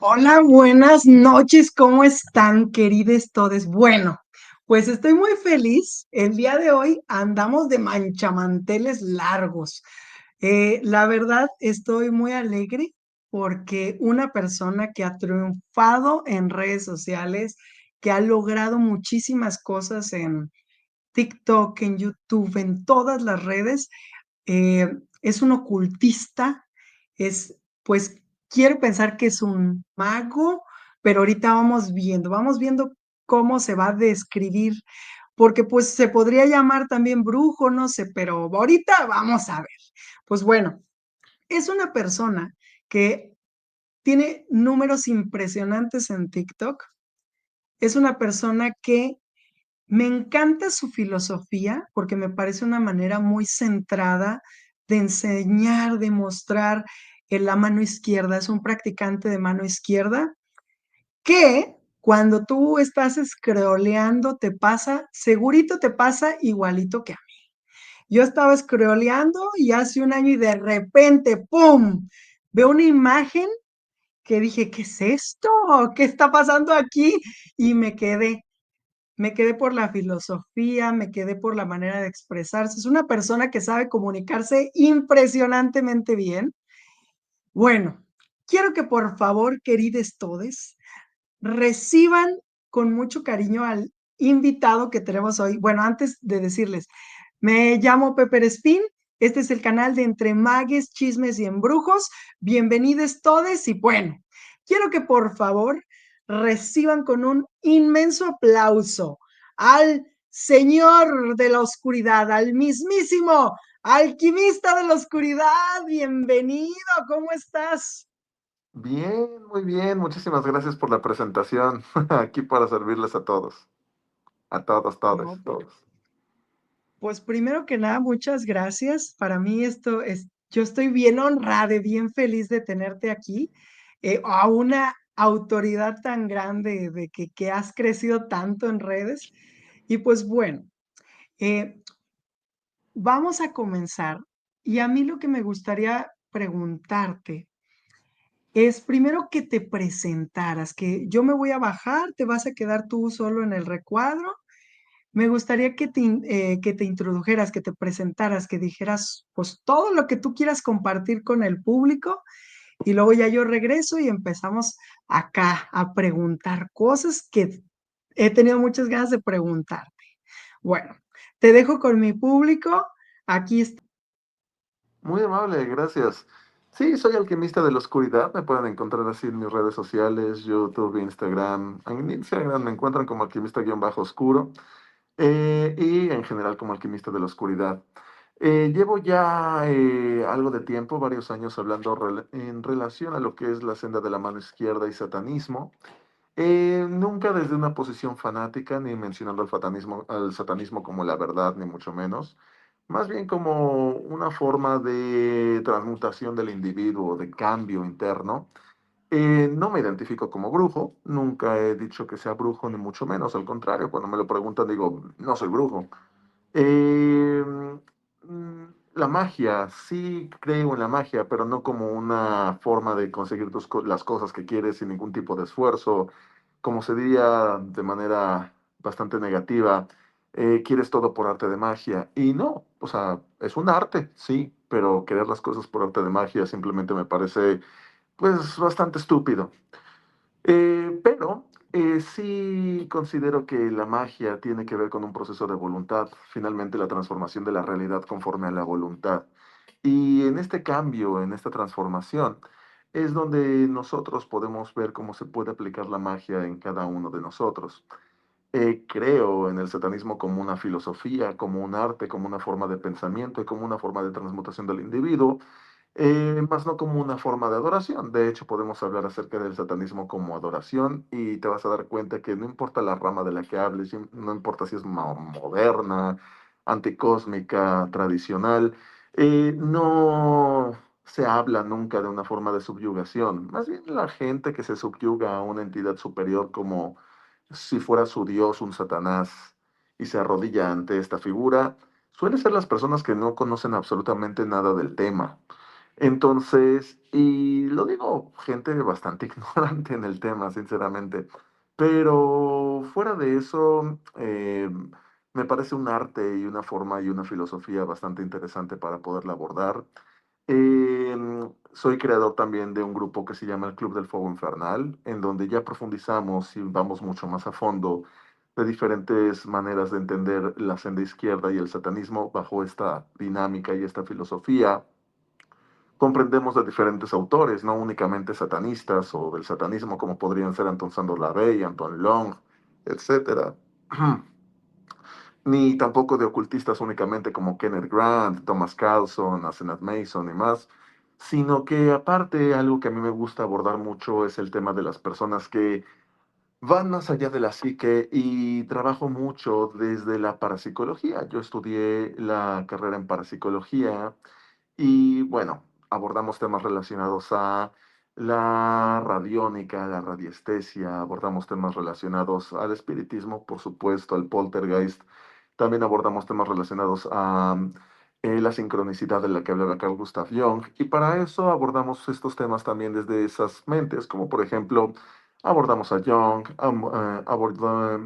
Hola, buenas noches, ¿cómo están, queridos todes? Bueno, pues estoy muy feliz. El día de hoy andamos de manchamanteles largos. La verdad, estoy muy alegre porque una persona que ha triunfado en redes sociales, que ha logrado muchísimas cosas en TikTok, en YouTube, en todas las redes, eh, es un ocultista, pues quiero pensar que es un mago, pero ahorita vamos viendo cómo se va a describir, porque pues se podría llamar también brujo, no sé, pero ahorita vamos a ver. Pues bueno, es una persona que tiene números impresionantes en TikTok, es una persona que me encanta su filosofía porque me parece una manera muy centrada de enseñar, de mostrar en la mano izquierda. Es un practicante de mano izquierda que cuando tú estás scrolleando te pasa, segurito te pasa igualito que a mí. Yo estaba scrolleando y hace un año y de repente, ¡pum! Veo una imagen que dije, ¿qué es esto? ¿Qué está pasando aquí? Y me quedé por la filosofía, me quedé por la manera de expresarse. Es una persona que sabe comunicarse impresionantemente bien. Bueno, quiero que por favor, queridos todes, reciban con mucho cariño al invitado que tenemos hoy. Bueno, antes de decirles, me llamo Pepper Spin. Este es el canal de Entre Magues, Chismes y Embrujos. Bienvenidos todes y bueno, quiero que por favor reciban con un inmenso aplauso al señor de la oscuridad, al mismísimo alquimista de la oscuridad. Bienvenido, ¿cómo estás? Bien, muy bien. Muchísimas gracias por la presentación. Aquí para servirles a todos. A todos, No, todos, pues todos. Pues primero que nada, muchas gracias. Para mí yo estoy bien honrada y bien feliz de tenerte aquí, a una autoridad tan grande que has crecido tanto en redes. Y pues bueno, eh, vamos a comenzar. Y a mí lo que me gustaría preguntarte es primero que te presentaras, que yo me voy a bajar, te vas a quedar tú solo en el recuadro. Me gustaría que te introdujeras, que te presentaras, que dijeras, pues, todo lo que tú quieras compartir con el público, y luego ya yo regreso y empezamos acá a preguntar cosas que he tenido muchas ganas de preguntarte. Bueno, te dejo con mi público. Aquí está. Muy amable, gracias. Sí, soy alquimista de la oscuridad. Me pueden encontrar así en mis redes sociales, YouTube, Instagram. En Instagram me encuentran como alquimista-oscuro y en general como alquimista de la oscuridad. Llevo ya algo de tiempo, varios años hablando en relación a lo que es la senda de la mano izquierda y satanismo. Nunca desde una posición fanática, ni mencionando al satanismo como la verdad, ni mucho menos. Más bien como una forma de transmutación del individuo, de cambio interno. No me identifico como brujo, nunca he dicho que sea brujo, ni mucho menos. Al contrario, cuando me lo preguntan, digo, no soy brujo. Eh, la magia, sí creo en la magia, pero no como una forma de conseguir las cosas que quieres sin ningún tipo de esfuerzo. Como se diría de manera bastante negativa, quieres todo por arte de magia. Y no, o sea, es un arte, sí, pero querer las cosas por arte de magia simplemente me parece, pues, bastante estúpido. Pero sí considero que la magia tiene que ver con un proceso de voluntad, finalmente la transformación de la realidad conforme a la voluntad. Y en este cambio, en esta transformación, es donde nosotros podemos ver cómo se puede aplicar la magia en cada uno de nosotros. Creo en el satanismo como una filosofía, como un arte, como una forma de pensamiento y como una forma de transmutación del individuo, más no como una forma de adoración. De hecho, podemos hablar acerca del satanismo como adoración y te vas a dar cuenta que no importa la rama de la que hables, no importa si es moderna, anticósmica, tradicional, no se habla nunca de una forma de subyugación. Más bien la gente que se subyuga a una entidad superior como si fuera su dios, un Satanás, y se arrodilla ante esta figura, suelen ser las personas que no conocen absolutamente nada del tema. Entonces, y lo digo, gente bastante ignorante en el tema, sinceramente, pero fuera de eso, me parece un arte y una forma y una filosofía bastante interesante para poderla abordar. Soy creador también de un grupo que se llama el Club del Fuego Infernal, en donde ya profundizamos y vamos mucho más a fondo de diferentes maneras de entender la senda izquierda y el satanismo bajo esta dinámica y esta filosofía. Comprendemos de diferentes autores, no únicamente satanistas o del satanismo como podrían ser Anton Sandor Lavey, Anton Long, etcétera. Ni tampoco de ocultistas únicamente como Kenneth Grant, Thomas Carlson, Asenath Mason y más, sino que aparte algo que a mí me gusta abordar mucho es el tema de las personas que van más allá de la psique y trabajo mucho desde la parapsicología. Yo estudié la carrera en parapsicología y bueno, abordamos temas relacionados a la radiónica, la radiestesia, abordamos temas relacionados al espiritismo, por supuesto, al poltergeist. También abordamos temas relacionados a la sincronicidad de la que hablaba Carl Gustav Jung. Y para eso abordamos estos temas también desde esas mentes, como por ejemplo, abordamos a Jung,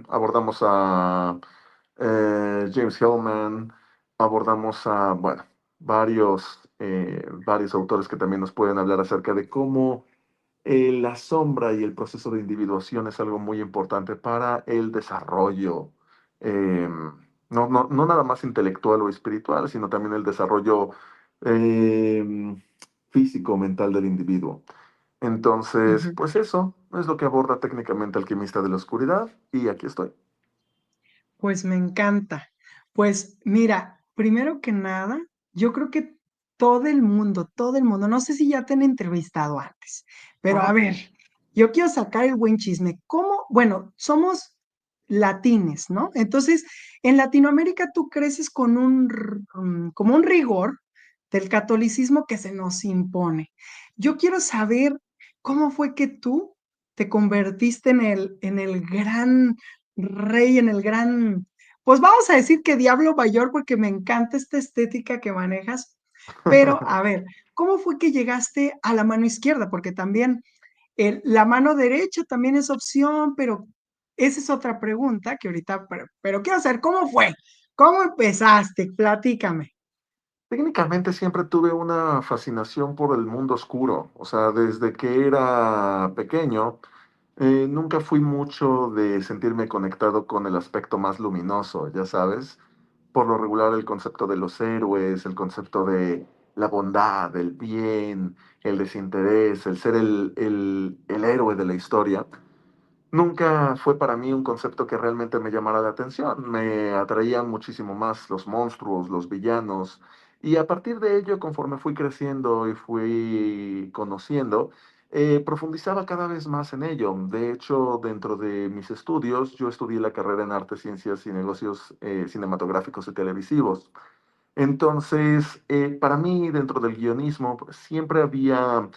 abordamos a James Hillman, abordamos a, bueno, varios autores que también nos pueden hablar acerca de cómo la sombra y el proceso de individuación es algo muy importante para el desarrollo, eh, no nada más intelectual o espiritual, sino también el desarrollo eh, físico, mental del individuo. Entonces, Ujú. pues eso es lo que aborda técnicamente Alquimista de la Oscuridad y aquí estoy. Pues me encanta. Pues mira, primero que nada, yo creo que todo el mundo, no sé si ya te han entrevistado antes, pero a Ajá. ver, yo quiero sacar el buen chisme. ¿Cómo? Bueno, somos latines, ¿no? Entonces, en Latinoamérica tú creces con como un rigor del catolicismo que se nos impone. Yo quiero saber cómo fue que tú te convertiste en el gran rey, en el gran, pues vamos a decir que diablo mayor, porque me encanta esta estética que manejas. Pero a ver, ¿cómo fue que llegaste a la mano izquierda? Porque también la mano derecha también es opción, pero esa es otra pregunta que ahorita, pero quiero saber, ¿cómo fue? ¿Cómo empezaste? Platícame. Técnicamente siempre tuve una fascinación por el mundo oscuro, o sea, desde que era pequeño, nunca fui mucho de sentirme conectado con el aspecto más luminoso, ya sabes, por lo regular el concepto de los héroes, el concepto de la bondad, el bien, el desinterés, el ser el héroe de la historia. Nunca fue para mí un concepto que realmente me llamara la atención. Me atraían muchísimo más los monstruos, los villanos. Y a partir de ello, conforme fui creciendo y fui conociendo, profundizaba cada vez más en ello. De hecho, dentro de mis estudios, yo estudié la carrera en Artes, Ciencias y Negocios Cinematográficos y Televisivos. Entonces, para mí, dentro del guionismo, pues, siempre había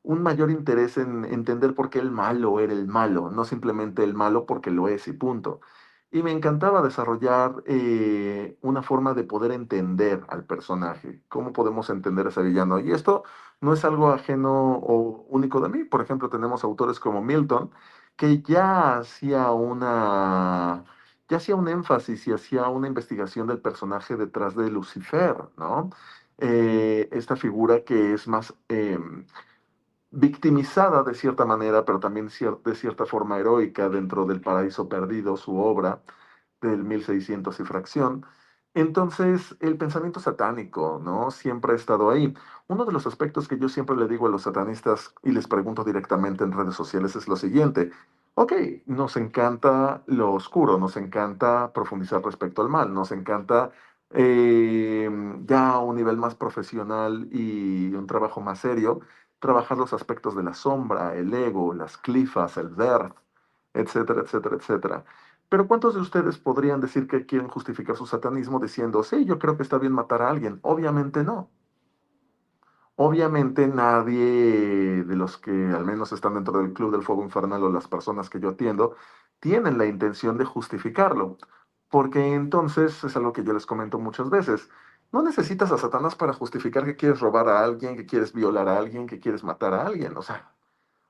un mayor interés en entender por qué el malo era el malo, no simplemente el malo porque lo es y punto. Y me encantaba desarrollar una forma de poder entender al personaje, cómo podemos entender a ese villano. Y esto no es algo ajeno o único de mí. Por ejemplo, tenemos autores como Milton, que ya hacía un énfasis y hacía una investigación del personaje detrás de Lucifer, ¿no? Esta figura que es más victimizada de cierta manera, pero también de cierta forma heroica dentro del Paraíso Perdido, su obra del 1600 y fracción. Entonces, el pensamiento satánico, ¿no? Siempre ha estado ahí. Uno de los aspectos que yo siempre le digo a los satanistas y les pregunto directamente en redes sociales es lo siguiente. Ok, nos encanta lo oscuro, nos encanta profundizar respecto al mal, nos encanta ya a un nivel más profesional y un trabajo más serio, trabajar los aspectos de la sombra, el ego, las clifas, el ver, etcétera, etcétera, etcétera. Pero ¿cuántos de ustedes podrían decir que quieren justificar su satanismo diciendo, sí, yo creo que está bien matar a alguien? Obviamente no. Obviamente nadie de los que al menos están dentro del Club del Fuego Infernal o las personas que yo atiendo tienen la intención de justificarlo, porque entonces es algo que yo les comento muchas veces. No necesitas a Satanás para justificar que quieres robar a alguien, que quieres violar a alguien, que quieres matar a alguien. O sea,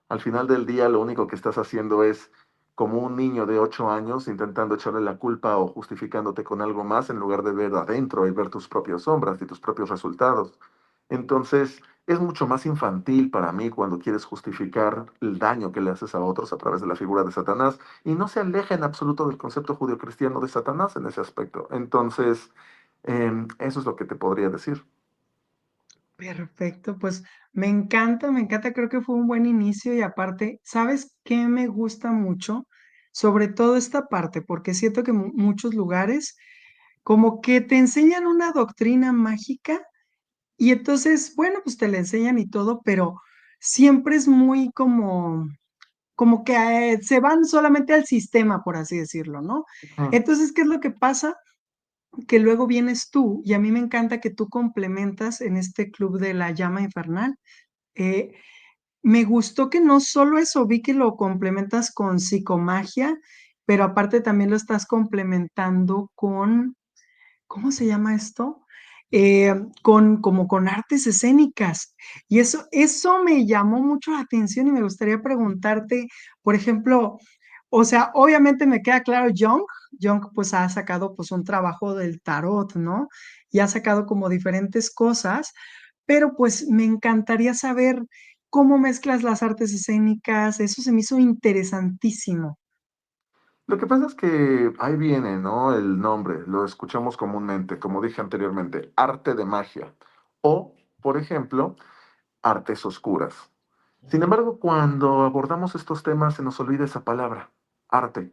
al final del día lo único que estás haciendo es como un niño de 8 años intentando echarle la culpa o justificándote con algo más en lugar de ver adentro y ver tus propias sombras y tus propios resultados. Entonces, es mucho más infantil para mí cuando quieres justificar el daño que le haces a otros a través de la figura de Satanás y no se aleja en absoluto del concepto judio-cristiano de Satanás en ese aspecto. Entonces, eso es lo que te podría decir. Perfecto, pues me encanta, creo que fue un buen inicio y aparte, ¿sabes qué me gusta mucho? Sobre todo esta parte, porque siento que muchos lugares como que te enseñan una doctrina mágica y entonces, bueno, pues te la enseñan y todo, pero siempre es muy como que se van solamente al sistema, por así decirlo, ¿no? Ujú. Entonces, ¿qué es lo que pasa? Que luego vienes tú y a mí me encanta que tú complementas en este club de la llama infernal. Eh, Me gustó que no solo eso, vi que lo complementas con psicomagia, pero aparte también lo estás complementando con, ¿cómo se llama esto? Con como con artes escénicas. Y eso me llamó mucho la atención y me gustaría preguntarte, por ejemplo, o sea, obviamente me queda claro Jung pues ha sacado pues un trabajo del tarot, ¿no? Y ha sacado como diferentes cosas, pero pues me encantaría saber cómo mezclas las artes escénicas, eso se me hizo interesantísimo. Lo que pasa es que ahí viene, ¿no? El nombre, lo escuchamos comúnmente, como dije anteriormente, arte de magia o, por ejemplo, artes oscuras. Sin embargo, cuando abordamos estos temas se nos olvida esa palabra, arte.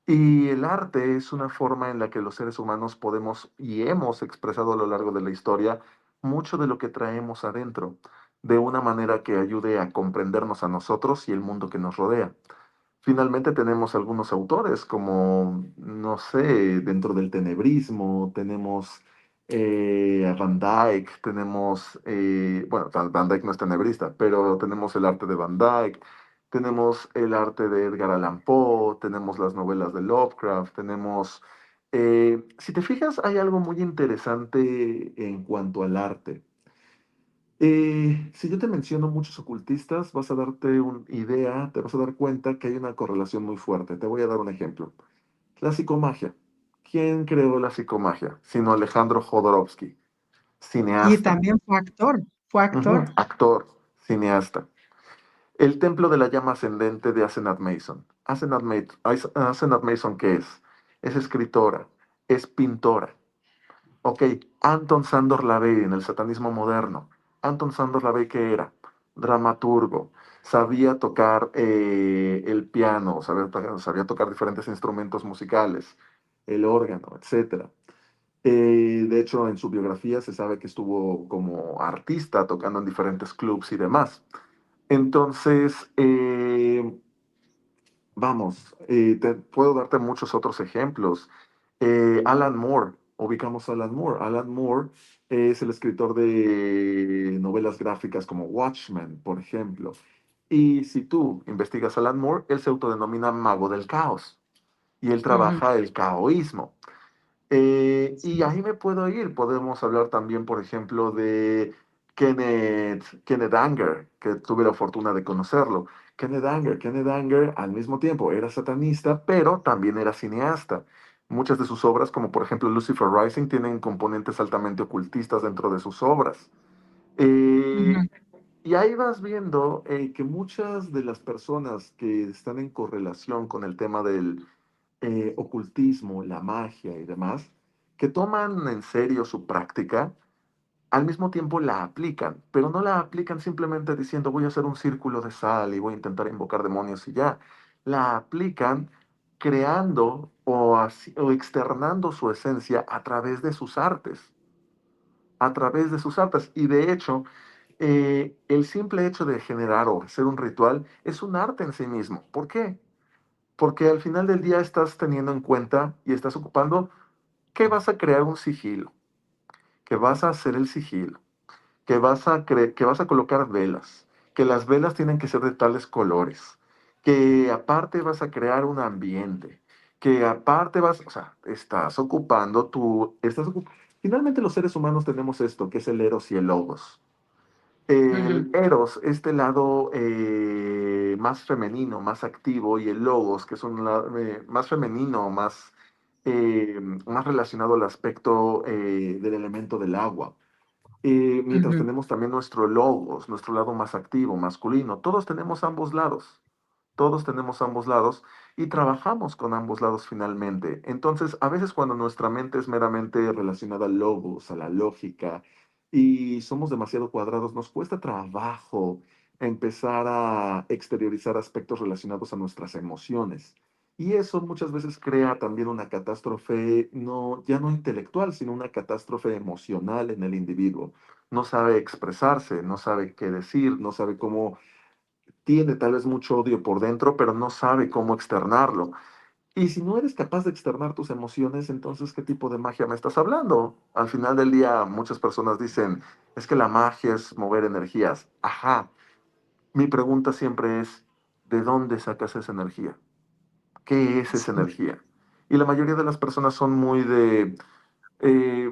Y el arte es una forma en la que los seres humanos podemos y hemos expresado a lo largo de la historia mucho de lo que traemos adentro, de una manera que ayude a comprendernos a nosotros y el mundo que nos rodea. Finalmente tenemos algunos autores como, no sé, dentro del tenebrismo, tenemos a Van Dyck, tenemos, bueno, Van Dyck no es tenebrista, pero tenemos el arte de Van Dyck, tenemos el arte de Edgar Allan Poe, tenemos las novelas de Lovecraft, tenemos, si te fijas, hay algo muy interesante en cuanto al arte. Si yo te menciono muchos ocultistas, vas a darte una idea, te vas a dar cuenta que hay una correlación muy fuerte. Te voy a dar un ejemplo. La psicomagia. ¿Quién creó la psicomagia? Sino Alejandro Jodorowsky, Y cineasta, también fue ujú, actor. actor, cineasta. El templo de la llama ascendente de Asenath Mason. Asenath Mason, ¿qué es? Es escritora, es pintora. Ok, Anton Sandor Lavey en el satanismo moderno. Anton Sandor Lavey, ¿qué era? Dramaturgo. Sabía tocar el piano, sabía tocar diferentes instrumentos musicales, el órgano, etcétera. De hecho, en su biografía se sabe que estuvo como artista tocando en diferentes clubs y demás. Entonces, vamos, puedo darte muchos otros ejemplos. Alan Moore, ubicamos a Alan Moore. Alan Moore es el escritor de novelas gráficas como Watchmen, por ejemplo. Y si tú investigas a Alan Moore, él se autodenomina mago del caos y él Ujú. trabaja el caoísmo. Y ahí me puedo ir. Podemos hablar también, por ejemplo, de Kenneth Anger, que tuve la fortuna de conocerlo. Kenneth Anger al mismo tiempo era satanista, pero también era cineasta. Muchas de sus obras, como por ejemplo Lucifer Rising, tienen componentes altamente ocultistas dentro de sus obras. Ujú. Eh, y ahí vas viendo que muchas de las personas que están en correlación con el tema del ocultismo, la magia y demás, que toman en serio su práctica, al mismo tiempo la aplican, pero no la aplican simplemente diciendo voy a hacer un círculo de sal y voy a intentar invocar demonios y ya. La aplican creando o externando su esencia a través de sus artes, a través de sus artes. Y de hecho, el simple hecho de generar o hacer un ritual es un arte en sí mismo. ¿Por qué? Porque al final del día estás teniendo en cuenta y estás ocupando que vas a crear un sigilo, que vas a hacer el sigilo, que vas a colocar velas, que las velas tienen que ser de tales colores, que aparte vas a crear un ambiente, que aparte vas, o sea, estás ocupando tu, Finalmente los seres humanos tenemos esto, que es el eros y el logos. Ujú, El eros, este lado más femenino, más activo, y el logos, que es un lado más femenino, más relacionado al aspecto del elemento del agua. Mientras ujú. tenemos también nuestro logos, nuestro lado más activo, masculino. Todos tenemos ambos lados. Todos tenemos ambos lados y trabajamos con ambos lados finalmente. Entonces, a veces cuando nuestra mente es meramente relacionada al logos, a la lógica, y somos demasiado cuadrados, nos cuesta trabajo empezar a exteriorizar aspectos relacionados a nuestras emociones. Y eso muchas veces crea también una catástrofe, no, ya no intelectual, sino una catástrofe emocional en el individuo. No sabe expresarse, no sabe qué decir, no sabe cómo, tiene tal vez mucho odio por dentro, pero no sabe cómo externarlo. Y si no eres capaz de externar tus emociones, entonces, ¿qué tipo de magia me estás hablando? Al final del día, muchas personas dicen, es que la magia es mover energías. Ajá. Mi pregunta siempre es, ¿de dónde sacas esa energía? ¿Qué es esa Sí. energía? Y la mayoría de las personas son muy de,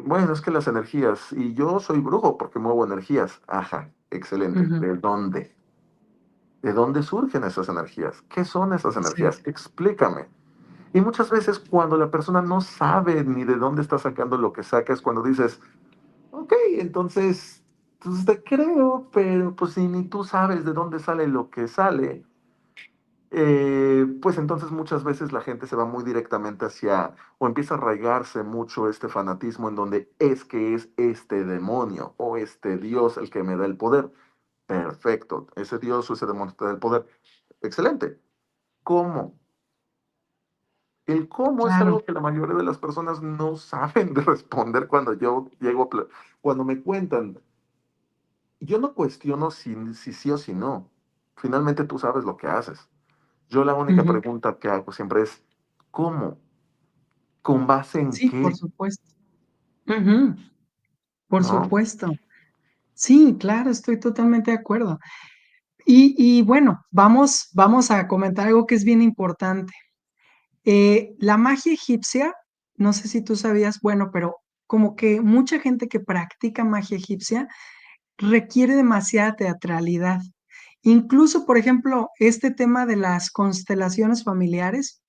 bueno, es que las energías, y yo soy brujo porque muevo energías. Ajá, excelente. Ujú, ¿De dónde? ¿De dónde surgen esas energías? ¿Qué son esas sí. energías? Explícame. Y muchas veces cuando la persona no sabe ni de dónde está sacando lo que saca, es cuando dices, ok, entonces, pues te creo, pero pues si ni tú sabes de dónde sale lo que sale, pues entonces muchas veces la gente se va muy directamente hacia, o empieza a arraigarse mucho este fanatismo en donde es que es este demonio o este Dios el que me da el poder. Perfecto, ese Dios o ese demonio te da el poder. Excelente. ¿Cómo? El cómo es Claro. algo que la mayoría de las personas no saben de responder cuando yo llego, cuando me cuentan. Yo no cuestiono si sí o si no. Finalmente tú sabes lo que haces. Yo la única Ujú. pregunta que hago siempre es, ¿cómo? ¿Con base en Sí, por qué? supuesto. Ujú, por ¿No? supuesto. Sí, claro, estoy totalmente de acuerdo. Y bueno, vamos a comentar algo que es bien importante. La magia egipcia, no sé si tú sabías, bueno, pero como que mucha gente que practica magia egipcia requiere demasiada teatralidad. Incluso, por ejemplo, este tema de las constelaciones familiares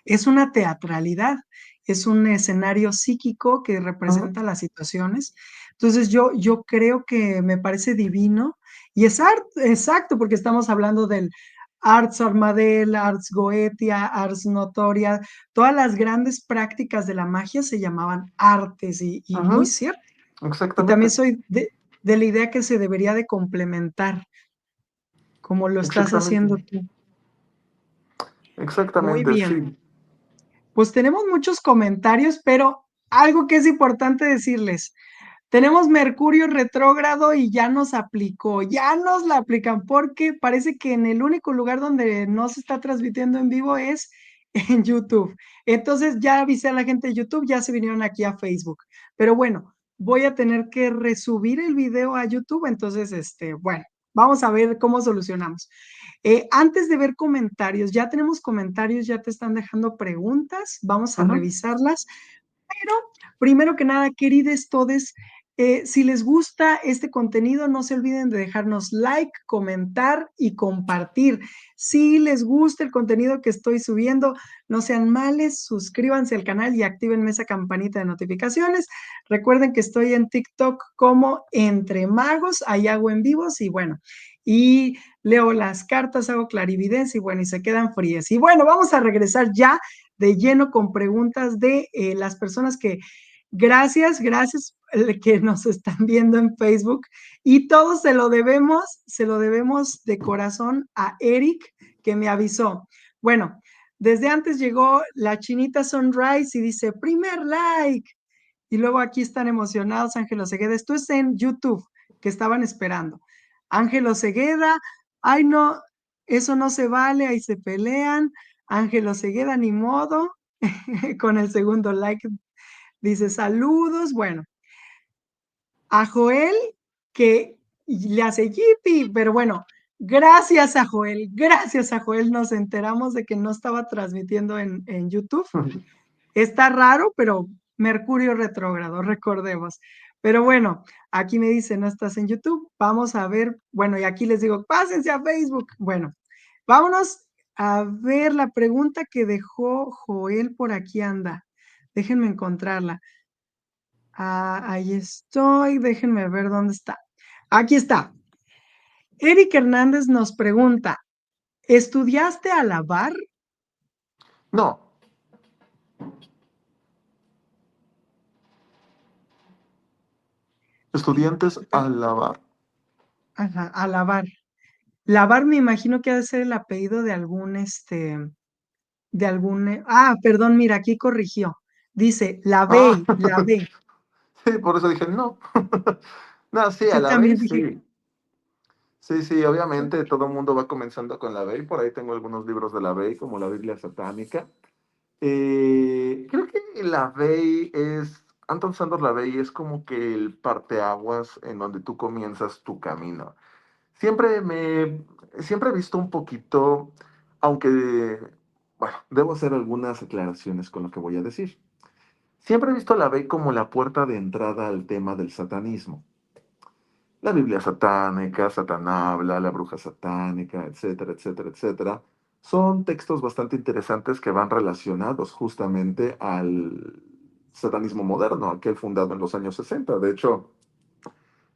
es una teatralidad, es un escenario psíquico que Ujú, representa las situaciones. Entonces, yo creo que me parece divino y es exacto, porque estamos hablando del Ars Armadel, Ars Goetia, Ars Notoria, todas las grandes prácticas de la magia se llamaban artes y muy ujú, cierto. Y también exactamente, soy de la idea que se debería de complementar, como lo estás exactamente, haciendo tú. Muy exactamente, bien. sí. Pues tenemos muchos comentarios, pero algo que es importante decirles, tenemos Mercurio retrógrado y ya nos aplicó, ya nos la aplican, porque parece que en el único lugar donde no se está transmitiendo en vivo es en YouTube. Entonces ya avisé a la gente de YouTube, ya se vinieron aquí a Facebook. Pero bueno, voy a tener que resubir el video a YouTube, entonces, bueno, vamos a ver cómo solucionamos. Antes de ver comentarios, ya tenemos comentarios, ya te están dejando preguntas, vamos a Ujú, revisarlas. Pero, primero que nada, queridos todes, si les gusta este contenido, no se olviden de dejarnos like, comentar y compartir. Si les gusta el contenido que estoy subiendo, no sean males, suscríbanse al canal y activen esa campanita de notificaciones. Recuerden que estoy en TikTok como Entre Magos, ahí hago en vivos y bueno, y leo las cartas, hago clarividencia y bueno, y se quedan frías. Y bueno, vamos a regresar ya de lleno con preguntas de las personas que, gracias, que nos están viendo en Facebook y todo se lo debemos de corazón a Eric que me avisó. Bueno, desde antes llegó la chinita Sunrise y dice, primer like. Y luego aquí están emocionados, Ángelo Cegueda. Esto es en YouTube, que estaban esperando. Ángelo Cegueda, ay no, eso no se vale, ahí se pelean. Ángelo Cegueda, ni modo, con el segundo like, dice saludos. Bueno, a Joel, que le hace yipi, pero bueno, gracias a Joel, nos enteramos de que no estaba transmitiendo en YouTube. ujú. Está raro, pero Mercurio retrógrado, recordemos. Pero bueno, aquí me dice, no estás en YouTube, vamos a ver, bueno, y aquí les digo, pásense a Facebook. Bueno, vámonos a ver la pregunta que dejó Joel por aquí anda. Déjenme encontrarla. Ah, ahí estoy, déjenme ver dónde está. Aquí está. Eric Hernández nos pregunta, ¿estudiaste a lavar? No, estudiantes a lavar. Ajá, a lavar. Lavar me imagino que ha de ser el apellido de algún, perdón, mira, aquí corrigió. Dice, Ah, la B. sí, por eso dije no. No, sí, a Yo la también vez dije, sí. Sí, sí, obviamente todo el mundo va comenzando con la Bey. Por ahí tengo algunos libros de la Bey, como la Biblia satánica. Creo que la Bey es, Anton Sandor la Bey es como que el parteaguas en donde tú comienzas tu camino. Siempre me, Siempre he visto un poquito, aunque, bueno, debo hacer algunas aclaraciones con lo que voy a decir. Siempre he visto la Bey como la puerta de entrada al tema del satanismo. La Biblia satánica, Satán habla, la bruja satánica, etcétera, etcétera, etcétera. Son textos bastante interesantes que van relacionados justamente al satanismo moderno, aquel fundado en los años 60. De hecho,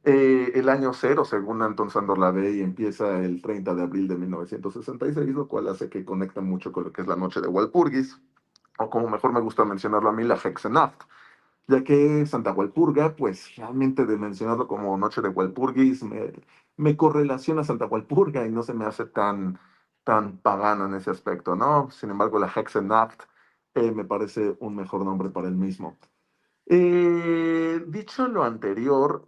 el año cero, según Anton Sandor Lavey, empieza el 30 de abril de 1966, lo cual hace que conecta mucho con lo que es la noche de Walpurgis, o como mejor me gusta mencionarlo a mí, la Hexenacht, ya que Santa Walpurga, pues realmente de mencionarlo como Noche de Walpurgis, me correlaciona a Santa Walpurga y no se me hace tan pagano en ese aspecto, ¿no? Sin embargo, la Hexenacht me parece un mejor nombre para el mismo. Dicho lo anterior,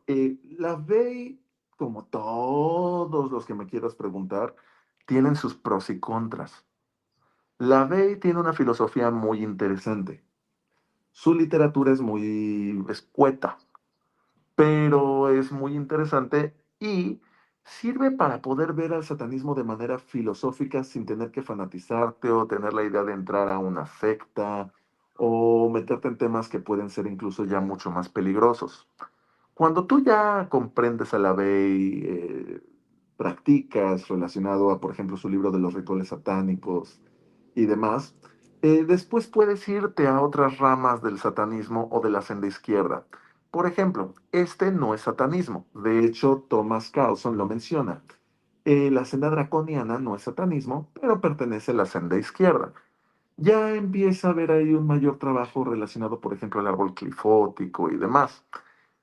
la Bey, como todos los que me quieras preguntar, tienen sus pros y contras. La Bey tiene una filosofía muy interesante. Su literatura es muy escueta, pero es muy interesante y sirve para poder ver al satanismo de manera filosófica sin tener que fanatizarte o tener la idea de entrar a una secta o meterte en temas que pueden ser incluso ya mucho más peligrosos. Cuando tú ya comprendes a la Bey, practicas relacionado a, por ejemplo, su libro de los rituales satánicos y demás, después puedes irte a otras ramas del satanismo o de la senda izquierda. Por ejemplo, este no es satanismo. De hecho, Thomas Carlson lo menciona. La senda draconiana no es satanismo, pero pertenece a la senda izquierda. Ya empieza a haber ahí un mayor trabajo relacionado, por ejemplo, al árbol clifótico y demás.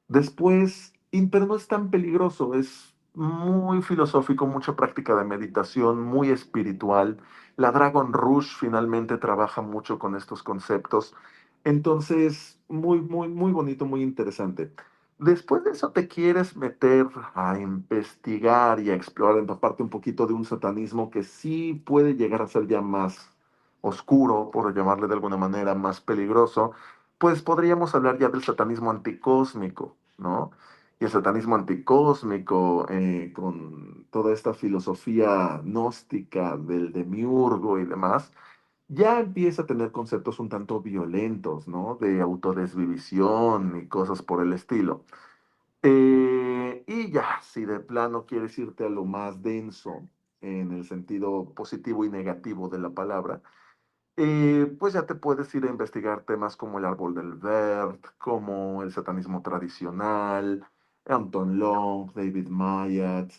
Después, pero no es tan peligroso, es muy filosófico, mucha práctica de meditación, muy espiritual. La Dragon Rush finalmente trabaja mucho con estos conceptos. Entonces, muy bonito, muy interesante. Después de eso te quieres meter a investigar y a explorar, empaparte un poquito de un satanismo que sí puede llegar a ser ya más oscuro, por llamarle de alguna manera, más peligroso, pues podríamos hablar ya del satanismo anticósmico, ¿no? Y el satanismo anticósmico, con toda esta filosofía gnóstica del demiurgo y demás, ya empieza a tener conceptos un tanto violentos, ¿no? De autodesvivisión y cosas por el estilo. Y ya, si de plano quieres irte a lo más denso, en el sentido positivo y negativo de la palabra, pues ya te puedes ir a investigar temas como el árbol del Vert, como el satanismo tradicional, Anton Long, David Mamet,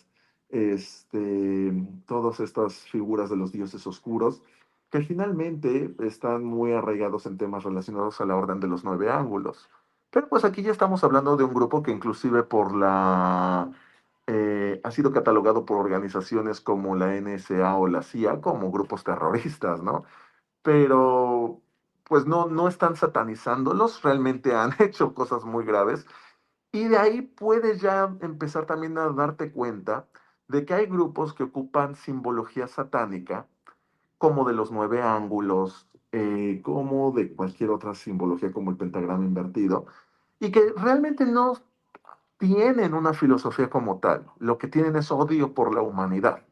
todas estas figuras de los dioses oscuros, que finalmente están muy arraigados en temas relacionados a la orden de los nueve ángulos. Pero pues aquí ya estamos hablando de un grupo que inclusive ha sido catalogado por organizaciones como la NSA o la CIA como grupos terroristas, ¿no? Pero pues no están satanizándolos, realmente han hecho cosas muy graves. Y de ahí puedes ya empezar también a darte cuenta de que hay grupos que ocupan simbología satánica, como de los nueve ángulos, como de cualquier otra simbología como el pentagrama invertido, y que realmente no tienen una filosofía como tal, lo que tienen es odio por la humanidad.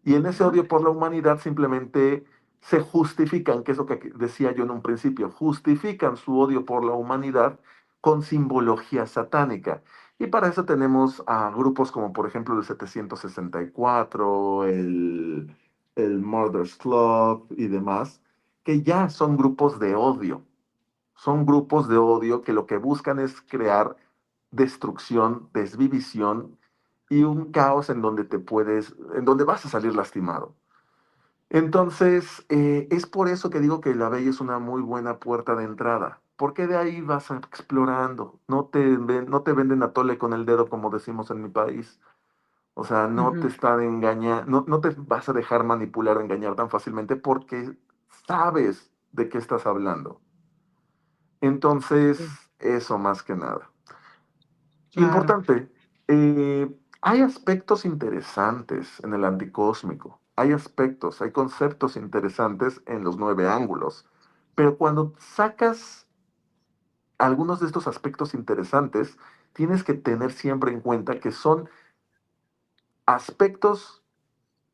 Y en ese Ajá. odio por la humanidad simplemente se justifican, que es lo que decía yo en un principio, justifican su odio por la humanidad con simbología satánica. Y para eso tenemos a grupos como por ejemplo el 764, el Murderers Club y demás, que ya son grupos de odio. Son grupos de odio que lo que buscan es crear destrucción, desvivisión y un caos en donde en donde vas a salir lastimado. Entonces, es por eso que digo que la Bella es una muy buena puerta de entrada, porque de ahí vas explorando. No te venden a tole con el dedo, como decimos en mi país. O sea, no te Ujú, están engañando, no te vas a dejar manipular o engañar tan fácilmente porque sabes de qué estás hablando. Entonces, sí, eso más que nada. claro. Importante, hay aspectos interesantes en el anticósmico, hay aspectos, hay conceptos interesantes en los nueve ángulos, pero cuando sacas algunos de estos aspectos interesantes, tienes que tener siempre en cuenta que son aspectos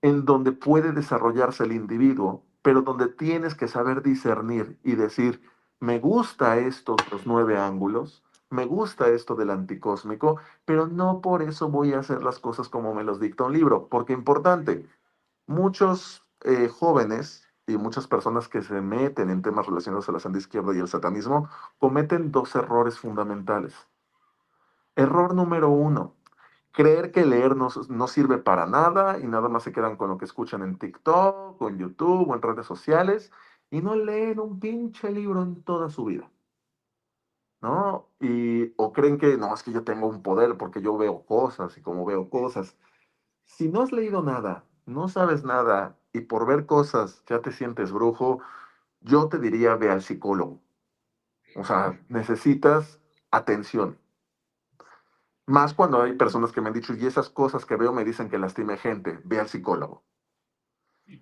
en donde puede desarrollarse el individuo, pero donde tienes que saber discernir y decir, me gusta esto de los nueve ángulos, me gusta esto del anticósmico, pero no por eso voy a hacer las cosas como me los dicta un libro, porque importante, muchos jóvenes y muchas personas que se meten en temas relacionados a la santa izquierda y el satanismo cometen dos errores fundamentales. Error número uno, creer que leer no sirve para nada y nada más se quedan con lo que escuchan en TikTok o en YouTube o en redes sociales y no leen un pinche libro en toda su vida, ¿no? O creen que no, es que yo tengo un poder porque yo veo cosas y como veo cosas. Si no has leído nada, no sabes nada y por ver cosas ya te sientes brujo, yo te diría ve al psicólogo. O sea, necesitas atención. Más cuando hay personas que me han dicho, y esas cosas que veo me dicen que lastime gente, ve al psicólogo.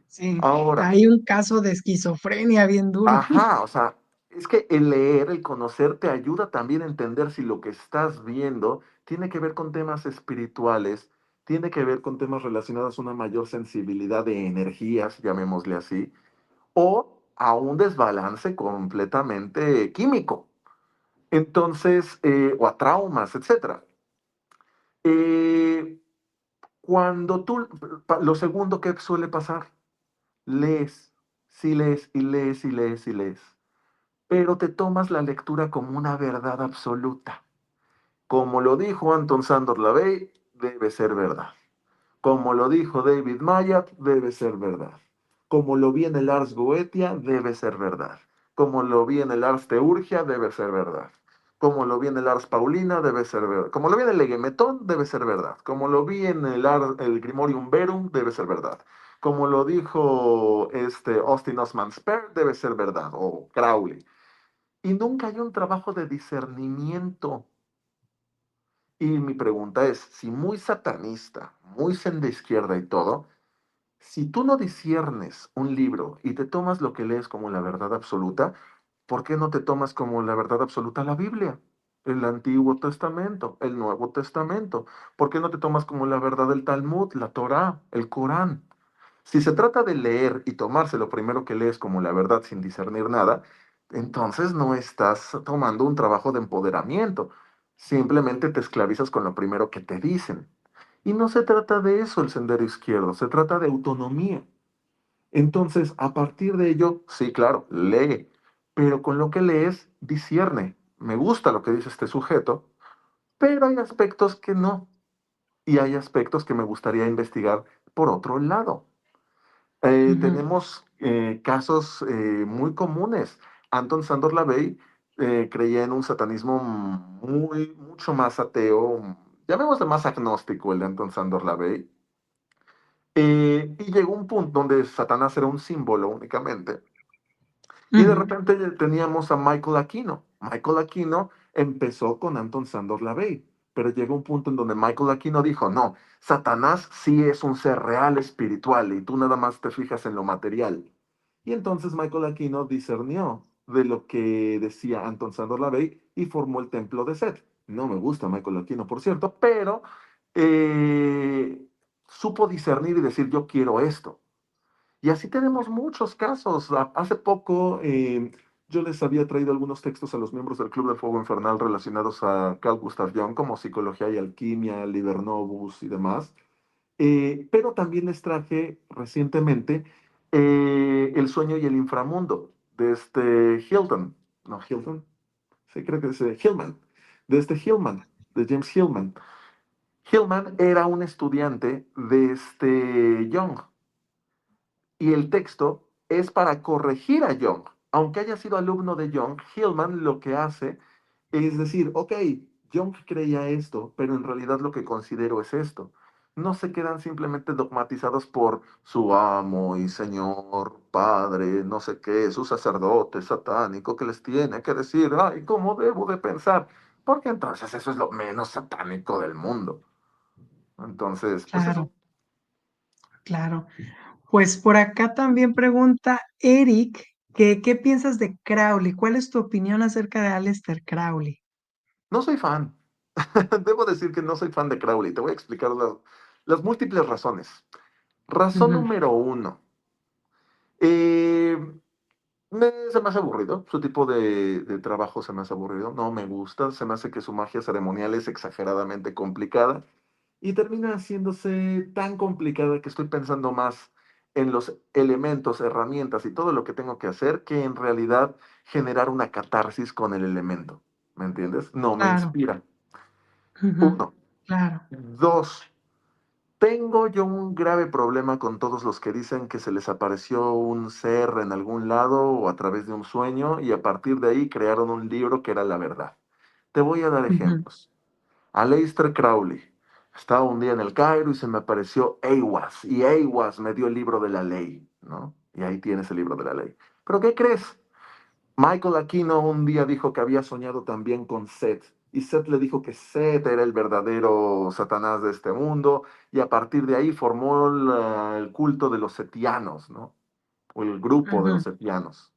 Sí, Ahora, hay un caso de esquizofrenia bien duro. ajá, o sea, es que el leer, el conocer te ayuda también a entender si lo que estás viendo tiene que ver con temas espirituales, tiene que ver con temas relacionados a una mayor sensibilidad de energías, llamémosle así, o a un desbalance completamente químico. Entonces, o a traumas, etcétera. Eh, Cuando lo segundo que suele pasar, lees, sí lees y lees y lees y lees, pero te tomas la lectura como una verdad absoluta. Como lo dijo Anton Sandor Lavey, debe ser verdad. Como lo dijo David Mayak, debe ser verdad. Como lo vi en el Ars Goetia, debe ser verdad. Como lo vi en el Ars Teurgia, debe ser verdad. Como lo vi en el Ars Paulina, debe ser verdad. Como lo vi en el Legemetón, debe ser verdad. Como lo vi en el Grimorium Verum, debe ser verdad. Como lo dijo Austin Osman Spare, debe ser verdad. O Crowley. Y nunca hay un trabajo de discernimiento. Y mi pregunta es, si muy satanista, muy de izquierda y todo, si tú no disiernes un libro y te tomas lo que lees como la verdad absoluta, ¿por qué no te tomas como la verdad absoluta la Biblia, el Antiguo Testamento, el Nuevo Testamento? ¿Por qué no te tomas como la verdad el Talmud, la Torá, el Corán? Si se trata de leer y tomarse lo primero que lees como la verdad sin discernir nada, entonces no estás tomando un trabajo de empoderamiento. Simplemente te esclavizas con lo primero que te dicen. Y no se trata de eso el sendero izquierdo, se trata de autonomía. Entonces, a partir de ello, sí, claro, lee, pero con lo que lees, discierne. Me gusta lo que dice este sujeto, pero hay aspectos que no. Y hay aspectos que me gustaría investigar por otro lado. Ujú, Tenemos casos muy comunes. Anton Sandor Lavey creía en un satanismo mucho más ateo, llamémosle más agnóstico el de Anton Sandor Lavey. Y llegó un punto donde Satanás era un símbolo únicamente. Y de ujú. repente teníamos a Michael Aquino. Michael Aquino empezó con Anton Sandor Lavey, pero llegó un punto en donde Michael Aquino dijo, no, Satanás sí es un ser real espiritual y tú nada más te fijas en lo material. Y entonces Michael Aquino discernió de lo que decía Anton Sandor Lavey y formó el templo de Set. No me gusta Michael Aquino, por cierto, pero eh, supo discernir y decir, yo quiero esto. Y así tenemos muchos casos. Hace poco yo les había traído algunos textos a los miembros del Club del Fuego Infernal relacionados a Carl Gustav Jung, como Psicología y Alquimia, Liber Novus y demás. Pero también les traje recientemente El sueño y el inframundo de Hilton. No, Hilton. Sí, creo que es Hillman. De Hillman, de James Hillman. Hillman era un estudiante de Jung y el texto es para corregir a Jung. Aunque haya sido alumno de Jung, Hillman lo que hace es decir, ok, Jung creía esto, pero en realidad lo que considero es esto. No se quedan simplemente dogmatizados por su amo y señor, padre, no sé qué, su sacerdote satánico que les tiene que decir, ay, ¿cómo debo de pensar? Porque entonces eso es lo menos satánico del mundo. Entonces, pues Claro, eso. claro. Pues por acá también pregunta Eric que, ¿qué piensas de Crowley? ¿Cuál es tu opinión acerca de Aleister Crowley? No soy fan. Debo decir que no soy fan de Crowley. Te voy a explicar las múltiples razones. Razón Ujú, número uno. Eh, se me hace aburrido. Su tipo de trabajo se me hace aburrido. No me gusta. Se me hace que su magia ceremonial es exageradamente complicada y termina haciéndose tan complicada que estoy pensando más en los elementos, herramientas y todo lo que tengo que hacer que en realidad generar una catarsis con el elemento. ¿Me entiendes? No me claro, inspira. ujú, Uno. claro, Dos. Tengo yo un grave problema con todos los que dicen que se les apareció un ser en algún lado o a través de un sueño y a partir de ahí crearon un libro que era la verdad. Te voy a dar ujú, ejemplos. Aleister Crowley. Estaba un día en el Cairo y se me apareció Aiwass y Aiwass me dio el libro de la ley, ¿no? Y ahí tienes el libro de la ley. ¿Pero qué crees? Michael Aquino un día dijo que había soñado también con Set, y Set le dijo que Set era el verdadero Satanás de este mundo, y a partir de ahí formó el culto de los setianos, ¿no? O el grupo de ujú, los setianos.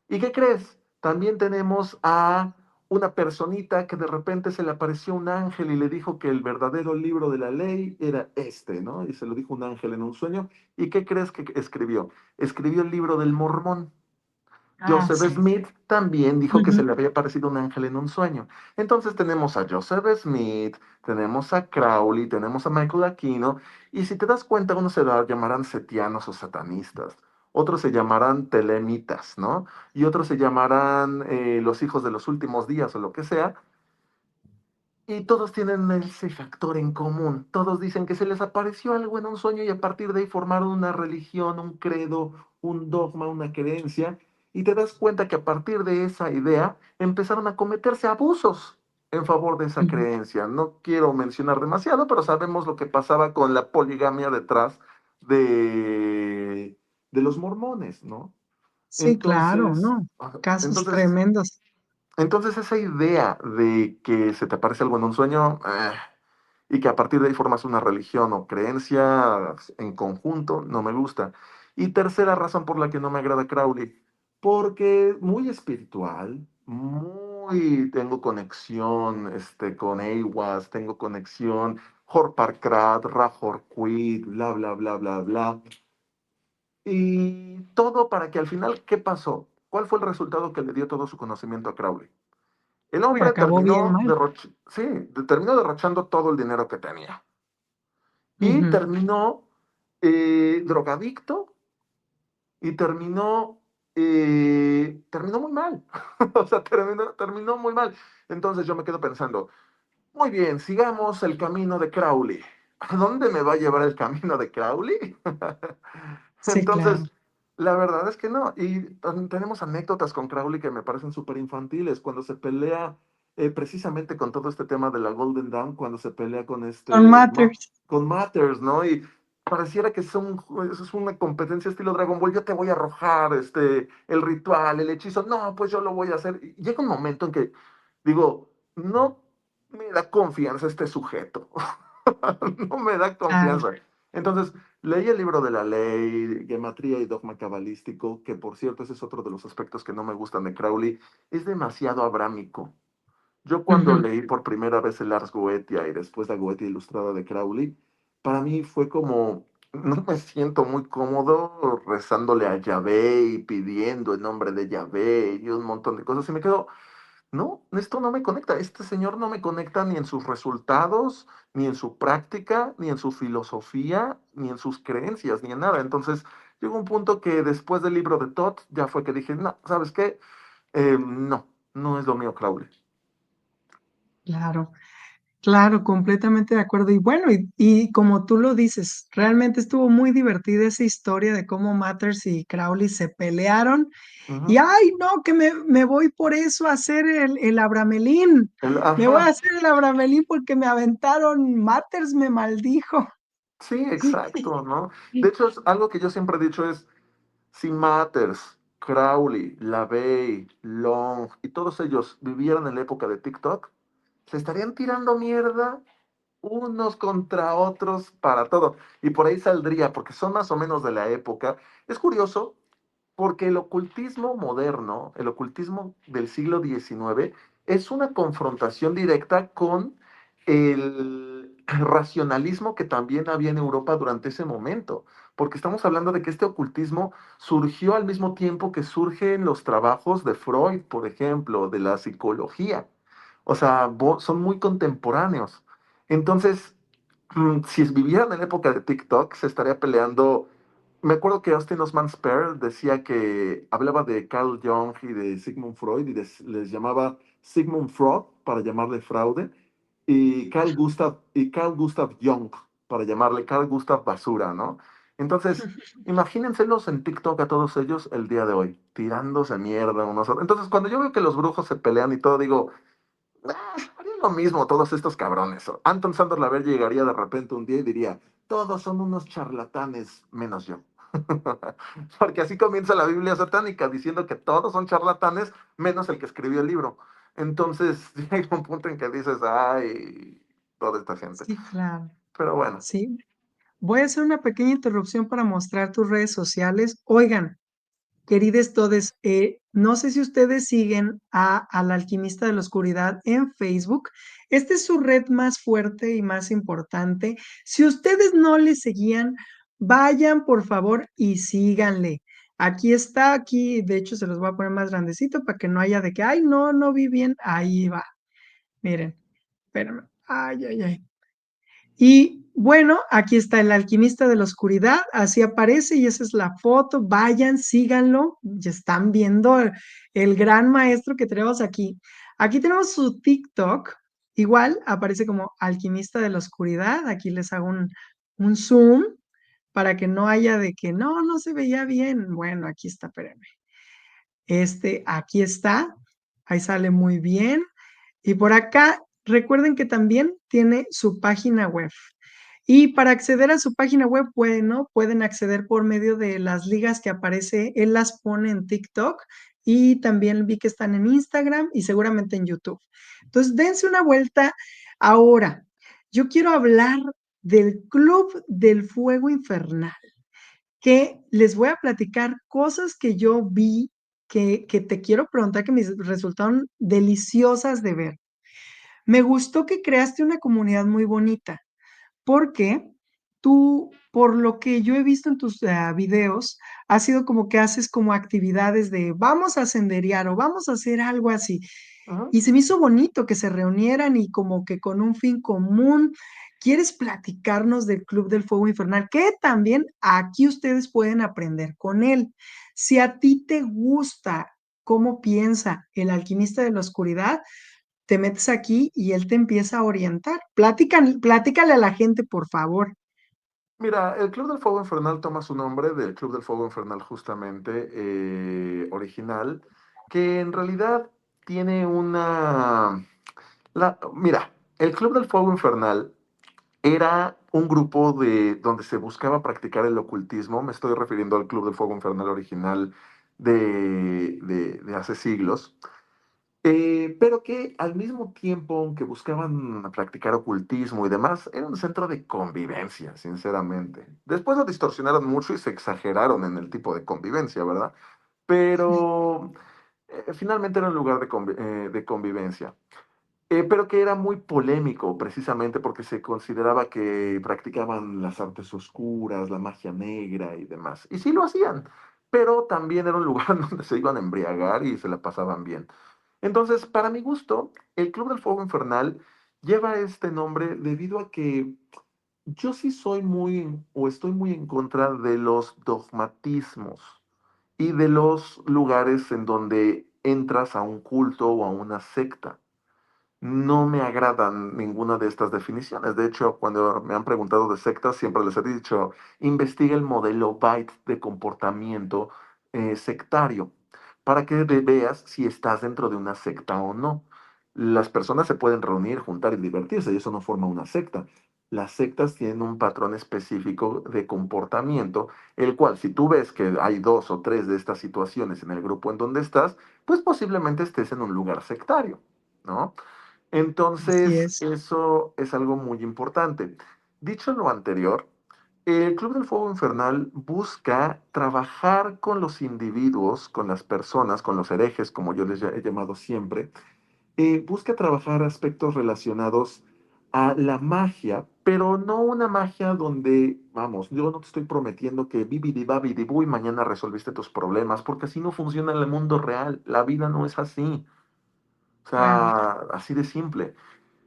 ¿Y qué crees? También tenemos a una personita que de repente se le apareció un ángel y le dijo que el verdadero libro de la ley era este, ¿no? Y se lo dijo un ángel en un sueño. ¿Y qué crees que escribió? Escribió el libro del Mormón. ah, Joseph sí, Smith también dijo que se ujú, le había aparecido un ángel en un sueño. Entonces tenemos a Joseph Smith, tenemos a Crowley, tenemos a Michael Aquino, y si te das cuenta, unos se llamarán setianos o satanistas, otros se llamarán telemitas, ¿no? Y otros se llamarán los hijos de los últimos días o lo que sea, y todos tienen ese factor en común. Todos dicen que se les apareció algo en un sueño y a partir de ahí formaron una religión, un credo, un dogma, una creencia. Y te das cuenta que a partir de esa idea empezaron a cometerse abusos en favor de esa ujú. creencia. No quiero mencionar demasiado, pero sabemos lo que pasaba con la poligamia detrás de los mormones, ¿no? Sí, claro, Entonces, ¿no? Casos entonces tremendos. entonces esa idea de que se te aparece algo en un sueño y que a partir de ahí formas una religión o creencia en conjunto, no me gusta. Y tercera razón por la que no me agrada Crowley, porque muy espiritual, muy tengo conexión con Aiwass, tengo conexión Horparkrat, Rahorquid, bla, bla, bla, bla, bla. Y todo para que al final, ¿qué pasó? ¿Cuál fue el resultado que le dio todo su conocimiento a Crowley? El Uy, hombre acabó bien mal. sí, terminó derrochando todo el dinero que tenía y Ujú, terminó drogadicto y terminó muy mal. O sea, terminó muy mal. Entonces yo me quedo pensando, muy bien, sigamos el camino de Crowley. ¿A dónde me va a llevar el camino de Crowley? sí, claro. Entonces, la verdad es que no. Y tenemos anécdotas con Crowley que me parecen súper infantiles. Cuando se pelea precisamente con todo este tema de la Golden Dawn, cuando se pelea con Son Matters. con Matters, ¿no? Y pareciera que es una competencia estilo Dragon Ball. Yo te voy a arrojar el ritual, el hechizo. No, pues yo lo voy a hacer. Y llega un momento en que digo, no me da confianza este sujeto. No me da Claro. confianza. Entonces, leí el libro de la ley, Gematría y Dogma Cabalístico, que por cierto, ese es otro de los aspectos que no me gustan de Crowley. Es demasiado abrámico. Yo cuando Ujú, leí por primera vez el Ars Goetia y después la Goetia Ilustrada de Crowley, para mí fue como no me siento muy cómodo rezándole a Yahvé y pidiendo el nombre de Yahvé y un montón de cosas. Y me quedo, no, esto no me conecta. Este señor no me conecta ni en sus resultados, ni en su práctica, ni en su filosofía, ni en sus creencias, ni en nada. Entonces, llegó un punto que después del libro de Todd, ya fue que dije, no, ¿sabes qué? No, no es lo mío, Crowley. Claro. Claro, completamente de acuerdo. Y bueno, y como tú lo dices, realmente estuvo muy divertida esa historia de cómo Matters y Crowley se pelearon. Y Ujú. ay, no, que me voy por eso a hacer el Abramelín. Me voy a Ajá, hacer el Abramelín porque me aventaron, Matters me maldijo. sí, exacto, ¿no? De hecho, es algo que yo siempre he dicho es, si Matters, Crowley, LaVey, Long y todos ellos vivieran en la época de TikTok, se estarían tirando mierda unos contra otros para todo. Y por ahí saldría, porque son más o menos de la época. Es curioso porque el ocultismo moderno, el ocultismo del siglo XIX, es una confrontación directa con el racionalismo que también había en Europa durante ese momento, porque estamos hablando de que este ocultismo surgió al mismo tiempo que surgen los trabajos de Freud, por ejemplo, de la psicología. O sea, son muy contemporáneos. Entonces, si vivieran en la época de TikTok, se estaría peleando. Me acuerdo que Austin Osman Spare decía que hablaba de Carl Jung y de Sigmund Freud y les llamaba Sigmund Freud para llamarle fraude y Carl Gustav Jung para llamarle Carl Gustav basura, ¿no? Entonces, imagínenselos en TikTok a todos ellos el día de hoy, tirándose mierda unos a otros. Entonces, cuando yo veo que los brujos se pelean y todo, digo, haría lo mismo todos estos cabrones. Anton Sandor llegaría de repente un día y diría, todos son unos charlatanes, menos yo. Porque así comienza la Biblia satánica, diciendo que todos son charlatanes, menos el que escribió el libro. Entonces, llega un punto en que dices, ay, toda esta gente. Sí, claro. Pero bueno. Sí. Voy a hacer una pequeña interrupción para mostrar tus redes sociales. Oigan, queridos todes, no sé si ustedes siguen al Alquimista de la Oscuridad en Facebook. Esta es su red más fuerte y más importante. Si ustedes no le seguían, vayan por favor y síganle. Aquí está, aquí, de hecho se los voy a poner más grandecito para que no haya de que, ay, no, no vi bien. Ahí va. Miren, espérame. Ay, ay, ay. Y bueno, aquí está el alquimista de la oscuridad, así aparece y esa es la foto. Vayan, síganlo, ya están viendo el gran maestro que tenemos aquí. Aquí tenemos su TikTok, igual aparece como alquimista de la oscuridad. Aquí les hago un zoom para que no haya de que no, no se veía bien. Bueno, aquí está, espérenme. Aquí está, ahí sale muy bien. Y por acá, recuerden que también tiene su página web. Y para acceder a su página web, bueno, pueden acceder por medio de las ligas que aparece, él las pone en TikTok y también vi que están en Instagram y seguramente en YouTube. Entonces, dense una vuelta. Ahora, yo quiero hablar del Club del Fuego Infernal, que les voy a platicar cosas que yo vi, que te quiero preguntar, que me resultaron deliciosas de ver. Me gustó que creaste una comunidad muy bonita porque tú, por lo que yo he visto en tus videos, ha sido como que haces como actividades de vamos a senderear o vamos a hacer algo así. Ujú. Y se me hizo bonito que se reunieran y como que con un fin común. ¿Quieres platicarnos del Club del Fuego Infernal? Que también aquí ustedes pueden aprender con él. Si a ti te gusta cómo piensa el alquimista de la oscuridad, te metes aquí y él te empieza a orientar. Platícale a la gente, por favor. Mira, el Club del Fuego Infernal toma su nombre del Club del Fuego Infernal justamente original, que en realidad tiene mira, el Club del Fuego Infernal era un grupo de donde se buscaba practicar el ocultismo. Me estoy refiriendo al Club del Fuego Infernal original de hace siglos. Pero que al mismo tiempo, aunque buscaban practicar ocultismo y demás, era un centro de convivencia, sinceramente. Después lo distorsionaron mucho y se exageraron en el tipo de convivencia, ¿verdad? Pero finalmente era un lugar de convivencia. pero que era muy polémico precisamente porque se consideraba que practicaban las artes oscuras, la magia negra y demás. Y sí lo hacían, pero también era un lugar donde se iban a embriagar y se la pasaban bien. Entonces, para mi gusto, el Club del Fuego Infernal lleva este nombre debido a que yo sí soy muy o estoy muy en contra de los dogmatismos y de los lugares en donde entras a un culto o a una secta. No me agradan ninguna de estas definiciones. De hecho, cuando me han preguntado de sectas, siempre les he dicho, investiga el modelo Byte de comportamiento sectario para que veas si estás dentro de una secta o no. Las personas se pueden reunir, juntar y divertirse, y eso no forma una secta. Las sectas tienen un patrón específico de comportamiento, el cual, si tú ves que hay dos o tres de estas situaciones en el grupo en donde estás, pues posiblemente estés en un lugar sectario, ¿no? Así Entonces, es. eso es algo muy importante. Dicho lo anterior, el Club del Fuego Infernal busca trabajar con los individuos, con las personas, con los herejes, como yo les he llamado siempre. Busca trabajar aspectos relacionados a la magia, pero no una magia donde, vamos, yo no te estoy prometiendo que bibidi babidi bu y mañana resolviste tus problemas, porque así no funciona en el mundo real. La vida no es así. O Claro. sea, así de simple.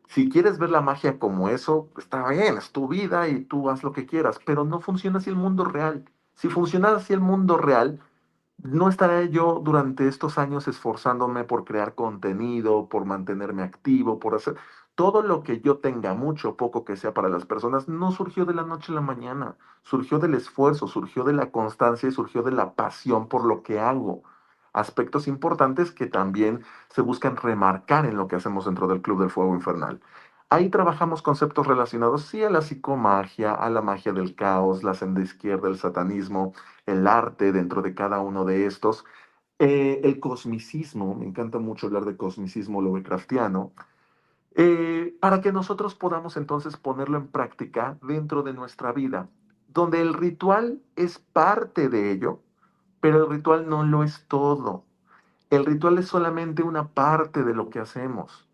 Si quieres ver la magia como eso, está bien, es tu vida y tú haz lo que quieras, pero no funciona así el mundo real. Si funcionara así el mundo real, no estaré yo durante estos años esforzándome por crear contenido, por mantenerme activo, por hacer todo lo que yo tenga, mucho o poco que sea para las personas, no surgió de la noche a la mañana, surgió del esfuerzo, surgió de la constancia y surgió de la pasión por lo que hago. Aspectos importantes que también se buscan remarcar en lo que hacemos dentro del Club del Fuego Infernal. Ahí trabajamos conceptos relacionados, sí, a la psicomagia, a la magia del caos, la senda izquierda, el satanismo, el arte dentro de cada uno de estos. El cosmicismo, me encanta mucho hablar de cosmicismo Lovecraftiano, para que nosotros podamos entonces ponerlo en práctica dentro de nuestra vida, donde el ritual es parte de ello, pero el ritual no lo es todo. El ritual es solamente una parte de lo que hacemos.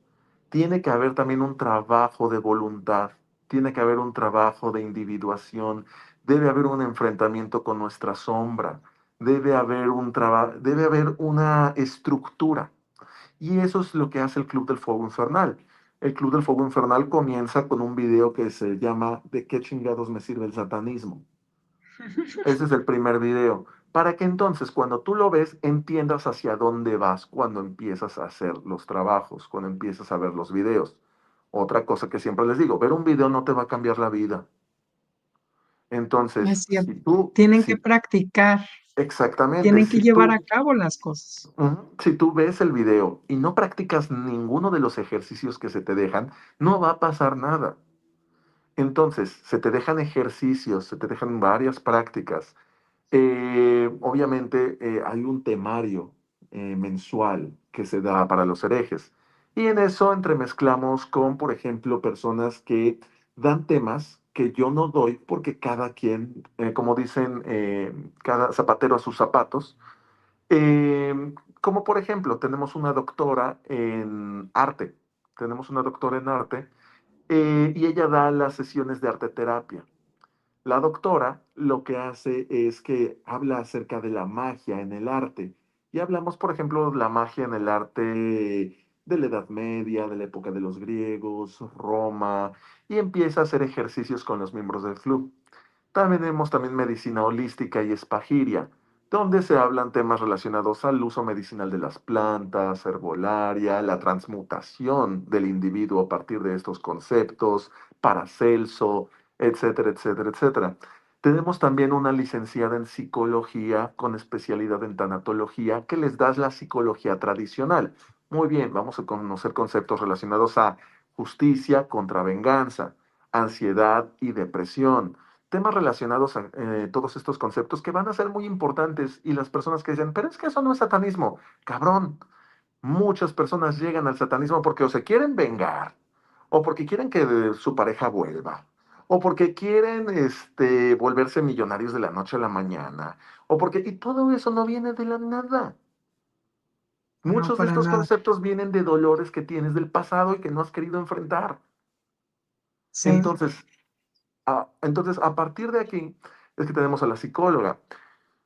Tiene que haber también un trabajo de voluntad, tiene que haber un trabajo de individuación, debe haber un enfrentamiento con nuestra sombra, debe haber una estructura. Y eso es lo que hace el Club del Fuego Infernal. El Club del Fuego Infernal comienza con un video que se llama ¿De qué chingados me sirve el satanismo? Ese es el primer video. Para que entonces cuando tú lo ves entiendas hacia dónde vas cuando empiezas a hacer los trabajos, cuando empiezas a ver los videos. Otra cosa que siempre les digo, ver un video no te va a cambiar la vida. Es Entonces, cierto. Tienen que practicar, exactamente, tienen que llevar a cabo las cosas. si tú ves el video y no practicas ninguno de los ejercicios que se te dejan, no va a pasar nada. Entonces, se te dejan ejercicios, se te dejan varias prácticas. Obviamente hay un temario mensual que se da para los herejes. Y en eso entremezclamos con, por ejemplo, personas que dan temas que yo no doy porque cada quien, como dicen, cada zapatero a sus zapatos. Como por ejemplo, tenemos una doctora en arte. Tenemos una doctora en arte y ella da las sesiones de arte terapia. La doctora lo que hace es que habla acerca de la magia en el arte. Y hablamos, por ejemplo, de la magia en el arte de la Edad Media, de la época de los griegos, Roma, y empieza a hacer ejercicios con los miembros del club. También tenemos también medicina holística y espagiria, donde se hablan temas relacionados al uso medicinal de las plantas, herbolaria, la transmutación del individuo a partir de estos conceptos, Paracelso, etcétera, etcétera, etcétera. Tenemos también una licenciada en psicología con especialidad en tanatología que les da la psicología tradicional. Muy bien, vamos a conocer conceptos relacionados a justicia contra venganza, ansiedad y depresión, temas relacionados a todos estos conceptos que van a ser muy importantes y las personas que dicen, pero es que eso no es satanismo, cabrón, muchas personas llegan al satanismo porque o se quieren vengar, o porque quieren que su pareja vuelva, o porque quieren volverse millonarios de la noche a la mañana, o porque, y todo eso no viene de la nada. no, Muchos de para estos nada. conceptos vienen de dolores que tienes del pasado y que no has querido enfrentar. Sí, Entonces, entonces, a partir de aquí es que tenemos a la psicóloga.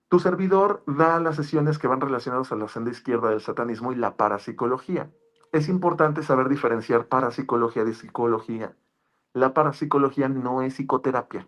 Tu servidor da las sesiones que van relacionadas a la senda izquierda del satanismo y la parapsicología. Es importante saber diferenciar parapsicología de psicología. La parapsicología no es psicoterapia.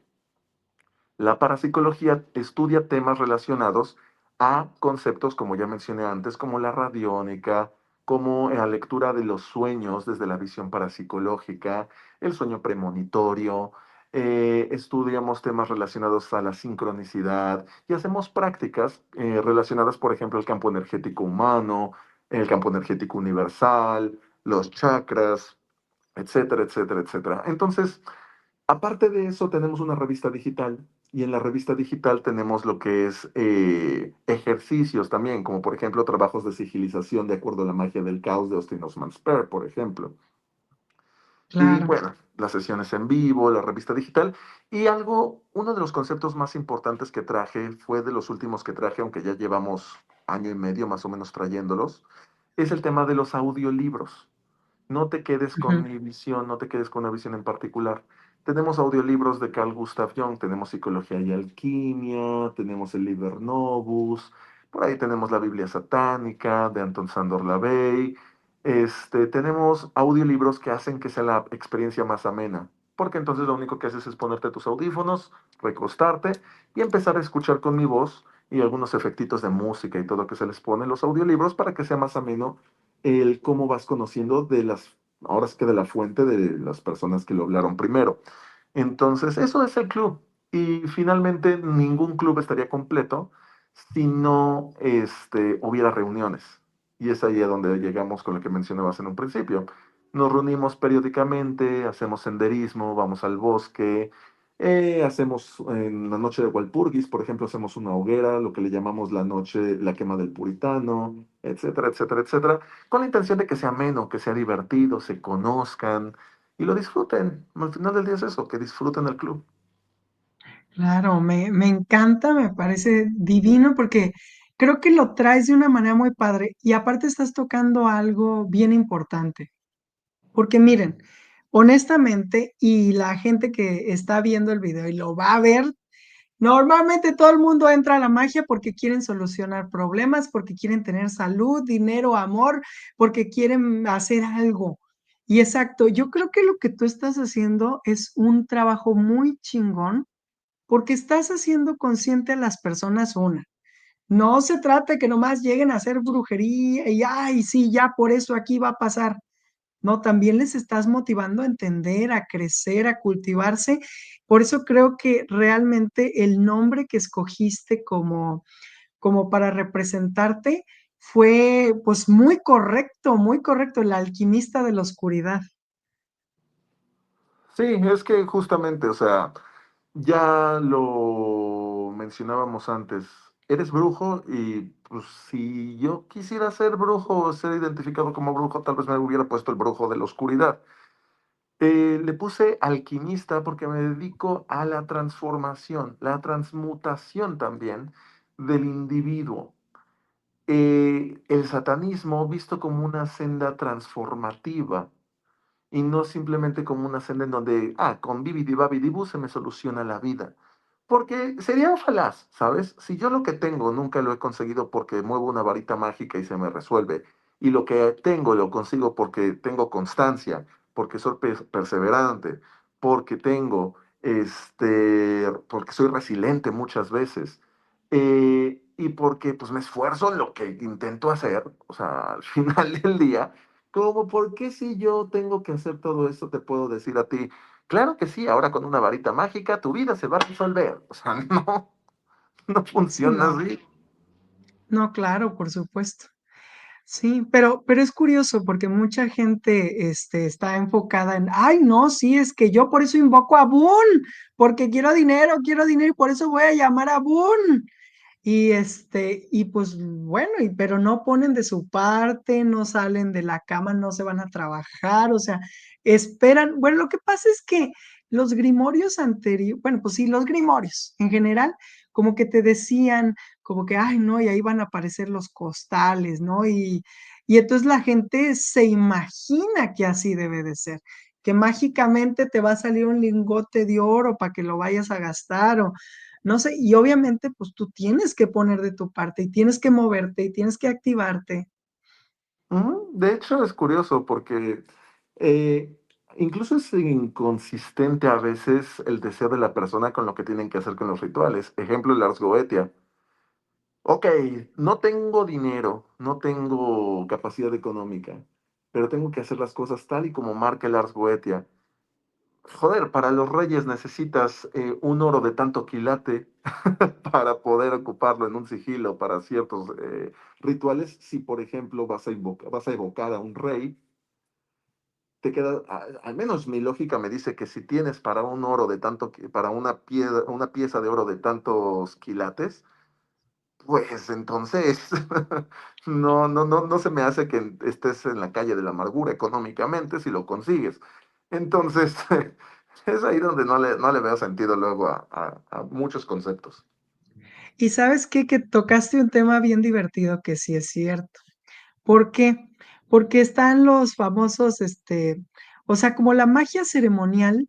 La parapsicología estudia temas relacionados a conceptos, como ya mencioné antes, como la radiónica, como la lectura de los sueños desde la visión parapsicológica, el sueño premonitorio, estudiamos temas relacionados a la sincronicidad y hacemos prácticas relacionadas, por ejemplo, al campo energético humano, el campo energético universal, los chakras, etcétera, etcétera, etcétera. Entonces, aparte de eso, tenemos una revista digital y en la revista digital tenemos lo que es ejercicios también, como por ejemplo trabajos de sigilización de acuerdo a la magia del caos de Austin Osman Spare, por ejemplo. Y claro. bueno, las sesiones en vivo, la revista digital. Y algo, uno de los conceptos más importantes que traje, fue de los últimos que traje, aunque ya llevamos año y medio más o menos trayéndolos, es el tema de los audiolibros. No te quedes con Ujú. mi visión, no te quedes con una visión en particular. Tenemos audiolibros de Carl Gustav Jung, tenemos Psicología y Alquimia, tenemos el Liber Novus, por ahí tenemos la Biblia Satánica de Anton Sandor Lavey. Tenemos audiolibros que hacen que sea la experiencia más amena, porque entonces lo único que haces es ponerte tus audífonos, recostarte y empezar a escuchar con mi voz y algunos efectitos de música y todo que se les pone en los audiolibros para que sea más ameno el cómo vas conociendo de las, ahora es que de la fuente de las personas que lo hablaron primero. Entonces, eso es el club. Y finalmente, ningún club estaría completo si no hubiera reuniones. Y es ahí a donde llegamos con lo que mencionabas en un principio. Nos reunimos periódicamente, hacemos senderismo, vamos al bosque, hacemos en la noche de Walpurgis, por ejemplo, hacemos una hoguera, lo que le llamamos la noche, la quema del puritano, etcétera, etcétera, etcétera, con la intención de que sea ameno, que sea divertido, se conozcan y lo disfruten. Al final del día es eso, que disfruten el club. Claro, me encanta, me parece divino porque creo que lo traes de una manera muy padre y aparte estás tocando algo bien importante. Porque miren, honestamente, y la gente que está viendo el video y lo va a ver, normalmente todo el mundo entra a la magia porque quieren solucionar problemas, porque quieren tener salud, dinero, amor, porque quieren hacer algo. Y exacto, yo creo que lo que tú estás haciendo es un trabajo muy chingón porque estás haciendo consciente a las personas una. No se trata de que nomás lleguen a hacer brujería y, ay, sí, ya por eso aquí va a pasar. No, también les estás motivando a entender, a crecer, a cultivarse. Por eso creo que realmente el nombre que escogiste como para representarte fue, pues, muy correcto, el alquimista de la oscuridad. Sí, es que justamente, o sea, ya lo mencionábamos antes, eres brujo y pues si yo quisiera ser brujo o ser identificado como brujo, tal vez me hubiera puesto el brujo de la oscuridad. Le puse alquimista porque me dedico a la transformación, la transmutación también del individuo. El satanismo visto como una senda transformativa y no simplemente como una senda en donde, con bibidi babidi bu se me soluciona la vida. Porque sería falaz, ¿sabes? Si yo lo que tengo nunca lo he conseguido porque muevo una varita mágica y se me resuelve, y lo que tengo lo consigo porque tengo constancia, porque soy perseverante, porque tengo, porque soy resiliente muchas veces, y porque pues me esfuerzo en lo que intento hacer, o sea, al final del día, como, ¿por qué si yo tengo que hacer todo esto te puedo decir a ti? Claro que sí, ahora con una varita mágica tu vida se va a resolver. O sea, no, no Sí, funciona no, así. no, claro, por supuesto. Sí, pero es curioso porque mucha gente, está enfocada en, ay, no, sí, es que yo por eso invoco a Boon, porque quiero dinero y por eso voy a llamar a Boon. Y pues bueno, pero no ponen de su parte, no salen de la cama, no se van a trabajar, o sea, esperan. Bueno, lo que pasa es que los grimorios anteriores, bueno, pues sí, los grimorios en general, como que te decían, como que, ay, no, y ahí van a aparecer los costales, ¿no? y entonces la gente se imagina que así debe de ser, que mágicamente te va a salir un lingote de oro para que lo vayas a gastar o no sé, y obviamente pues tú tienes que poner de tu parte y tienes que moverte y tienes que activarte. Ujú. De hecho, es curioso porque eh, incluso es inconsistente a veces el deseo de la persona con lo que tienen que hacer con los rituales. Ejemplo, el Ars Goetia. Ok, no tengo dinero, no tengo capacidad económica, pero tengo que hacer las cosas tal y como marca el Ars Goetia. Joder, para los reyes necesitas un oro de tanto quilate para poder ocuparlo en un sigilo para ciertos rituales. Si, por ejemplo, vas a evocar a un rey, te queda, al menos mi lógica me dice que si tienes para un oro de tanto, para una pieza de oro de tantos quilates, pues entonces no se me hace que estés en la calle de la amargura económicamente si lo consigues. Entonces, es ahí donde no le veo sentido luego a muchos conceptos. Y sabes qué, que tocaste un tema bien divertido que sí es cierto. ¿Por qué? Porque están los famosos, o sea, como la magia ceremonial,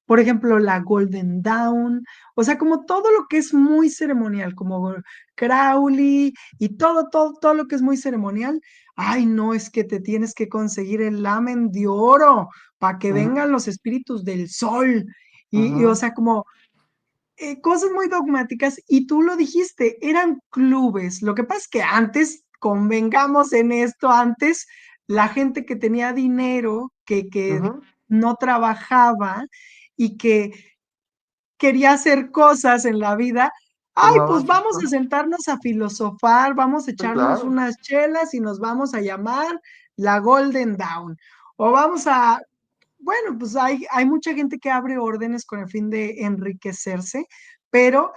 por ejemplo, la Golden Dawn, o sea, como todo lo que es muy ceremonial, como Crowley y todo lo que es muy ceremonial. Ay, no, es que te tienes que conseguir el lamen de oro para que Ujú, vengan los espíritus del sol. O ujú, sea, como cosas muy dogmáticas y tú lo dijiste, eran clubes. Lo que pasa es que antes, convengamos en esto, antes la gente que tenía dinero, que ujú. no trabajaba y que quería hacer cosas en la vida, ay, Tomaban pues vamos a sus... sentarnos a filosofar, vamos a Sí, echarnos claro. unas chelas y nos vamos a llamar la Golden Dawn. O vamos a, bueno, pues hay mucha gente que abre órdenes con el fin de enriquecerse, pero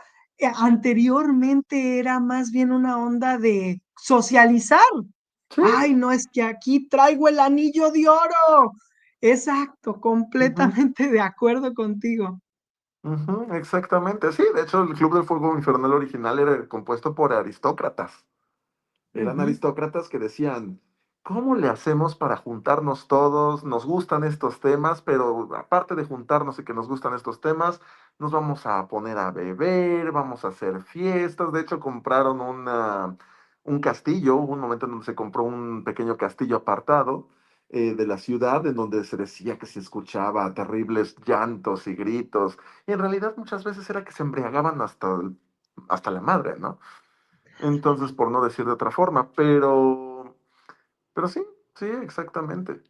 anteriormente era más bien una onda de socializar. Sí. Ay, no, es que aquí traigo el anillo de oro. Exacto, Ujú, completamente de acuerdo contigo. ujú, exactamente. Sí, de hecho, el Club del Fuego Infernal original era compuesto por aristócratas. Eran Ujú. aristócratas que decían, ¿cómo le hacemos para juntarnos todos? Nos gustan estos temas, pero aparte de juntarnos y que nos gustan estos temas, nos vamos a poner a beber, vamos a hacer fiestas. De hecho, compraron un castillo, hubo un momento en donde se compró un pequeño castillo apartado de la ciudad, en donde se decía que se escuchaba terribles llantos y gritos. Y en realidad muchas veces era que se embriagaban hasta la madre, ¿no? Entonces, por no decir de otra forma, pero sí, sí, exactamente.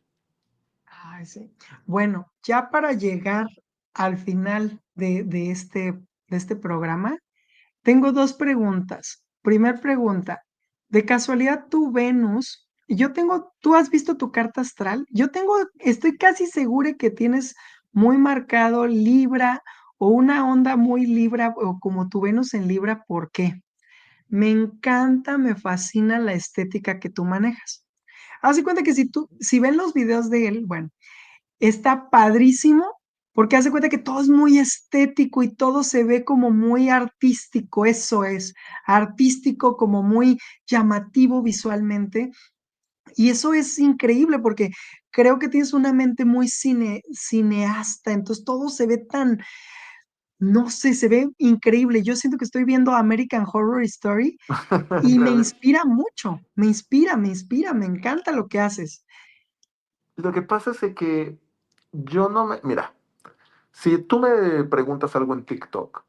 Ay, sí. Bueno, ya para llegar al final de este programa, tengo dos preguntas. Primer pregunta, de casualidad tu Venus, yo tengo, ¿tú has visto tu carta astral? Yo tengo, estoy casi segura que tienes muy marcado Libra o una onda muy Libra o como tu Venus en Libra, ¿por qué? Me encanta, me fascina la estética que tú manejas. Haz de cuenta que si ven los videos de él, bueno, está padrísimo, porque haz de cuenta que todo es muy estético y todo se ve como muy artístico, eso es, artístico, como muy llamativo visualmente. Y eso es increíble porque creo que tienes una mente muy cineasta, entonces todo se ve tan, no sé, se ve increíble. Yo siento que estoy viendo American Horror Story y me Dale. inspira mucho, me inspira, me encanta lo que haces. Lo que pasa es de que yo no me... Mira, si tú me preguntas algo en TikTok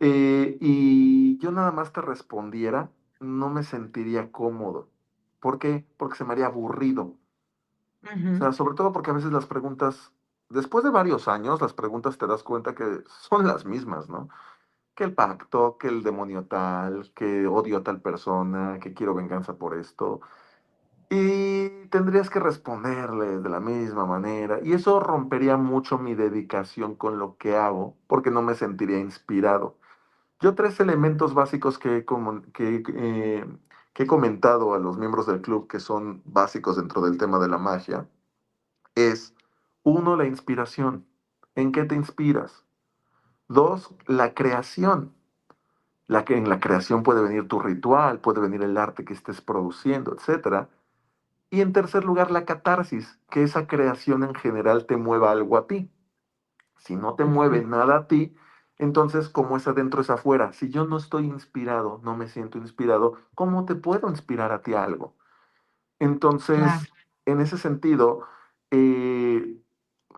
y yo nada más te respondiera, no me sentiría cómodo. ¿Por qué? Porque se me haría aburrido. O Ujú, sea, sobre todo porque a veces las preguntas, después de varios años, las preguntas te das cuenta que son las mismas, ¿no? Que el pacto, que el demonio tal, que odio a tal persona, que quiero venganza por esto. Y tendrías que responderle de la misma manera. Y eso rompería mucho mi dedicación con lo que hago, porque no me sentiría inspirado. Yo tres elementos básicos que he comentado a los miembros del club que son básicos dentro del tema de la magia es, uno, la inspiración. ¿En qué te inspiras? Dos, la creación. En la creación puede venir tu ritual, puede venir el arte que estés produciendo, etcétera. Y en tercer lugar, la catarsis, que esa creación en general te mueva algo a ti. Si no te mueve Ujú. nada a ti, entonces como es adentro es afuera. Si yo no estoy inspirado, no me siento inspirado, ¿cómo te puedo inspirar a ti algo? Claro, Entonces, en ese sentido, eh,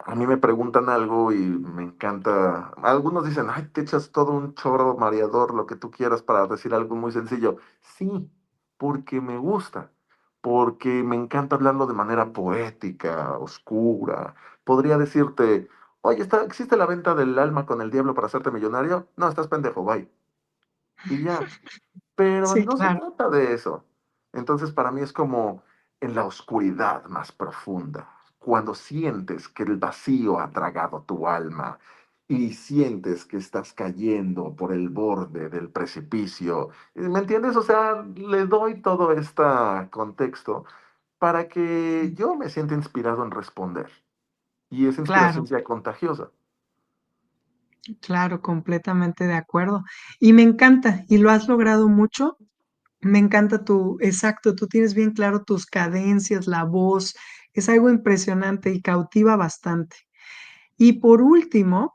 a mí me preguntan algo y me encanta. Algunos dicen, ay, te echas todo un choro mareador, lo que tú quieras para decir algo muy sencillo. Sí, porque me gusta, porque me encanta hablarlo de manera poética, oscura. Podría decirte, oye, ¿existe la venta del alma con el diablo para hacerte millonario? No, estás pendejo, bye. Y ya, pero sí, no se claro, trata de eso. Entonces, para mí es como en la oscuridad más profunda, cuando sientes que el vacío ha tragado tu alma y sientes que estás cayendo por el borde del precipicio. ¿Me entiendes? O sea, le doy todo este contexto para que yo me sienta inspirado en responder y esa inspiración claro, sea contagiosa. claro, completamente de acuerdo. Y me encanta, y lo has logrado mucho. Me encanta tu exacto, tú tienes bien claro tus cadencias, la voz, es algo impresionante y cautiva bastante. Y por último,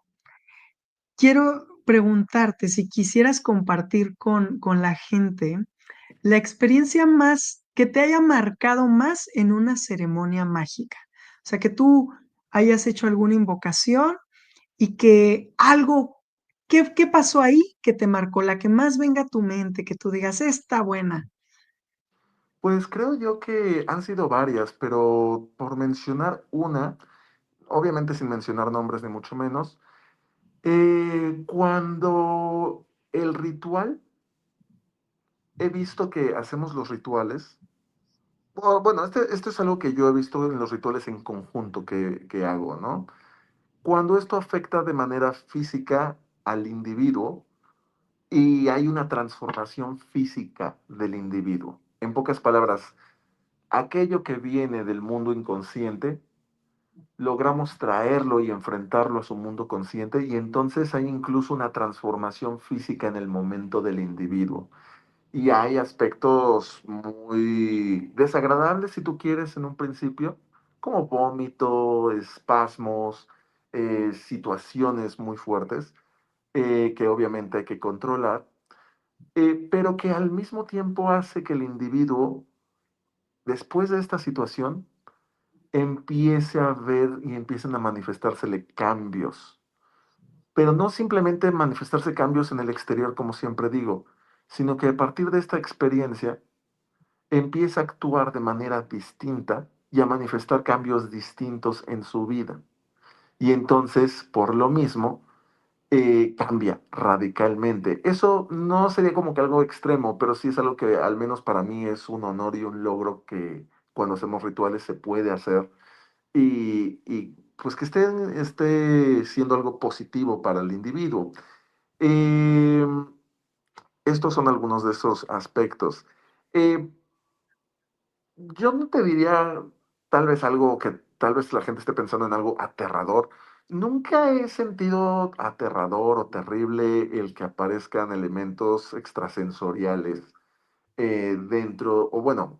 quiero preguntarte si quisieras compartir con la gente la experiencia más que te haya marcado más en una ceremonia mágica. O sea, que tú hayas hecho alguna invocación y que algo, ¿qué pasó ahí que te marcó? La que más venga a tu mente, que tú digas: "Está buena". Pues creo yo que han sido varias, pero por mencionar una, obviamente sin mencionar nombres ni mucho menos, cuando el ritual, he visto que hacemos los rituales, bueno, esto es algo que yo he visto en los rituales en conjunto que hago, ¿no? Cuando esto afecta de manera física al individuo y hay una transformación física del individuo. En pocas palabras, aquello que viene del mundo inconsciente logramos traerlo y enfrentarlo a su mundo consciente y entonces hay incluso una transformación física en el momento del individuo. Y hay aspectos muy desagradables, si tú quieres, en un principio, como vómito, espasmos, situaciones muy fuertes, que obviamente hay que controlar, pero que al mismo tiempo hace que el individuo, después de esta situación, empiece a ver y empiecen a manifestársele cambios. Pero no simplemente manifestarse cambios en el exterior, como siempre digo, sino que a partir de esta experiencia empieza a actuar de manera distinta y a manifestar cambios distintos en su vida. Y entonces, por lo mismo, cambia radicalmente. Eso no sería como que algo extremo, pero sí es algo que al menos para mí es un honor y un logro que cuando hacemos rituales se puede hacer y pues que esté siendo algo positivo para el individuo. Eh, Estos son algunos de esos aspectos. Eh, yo no te diría tal vez algo que tal vez la gente esté pensando en algo aterrador. Nunca he sentido aterrador o terrible el que aparezcan elementos extrasensoriales dentro, o bueno,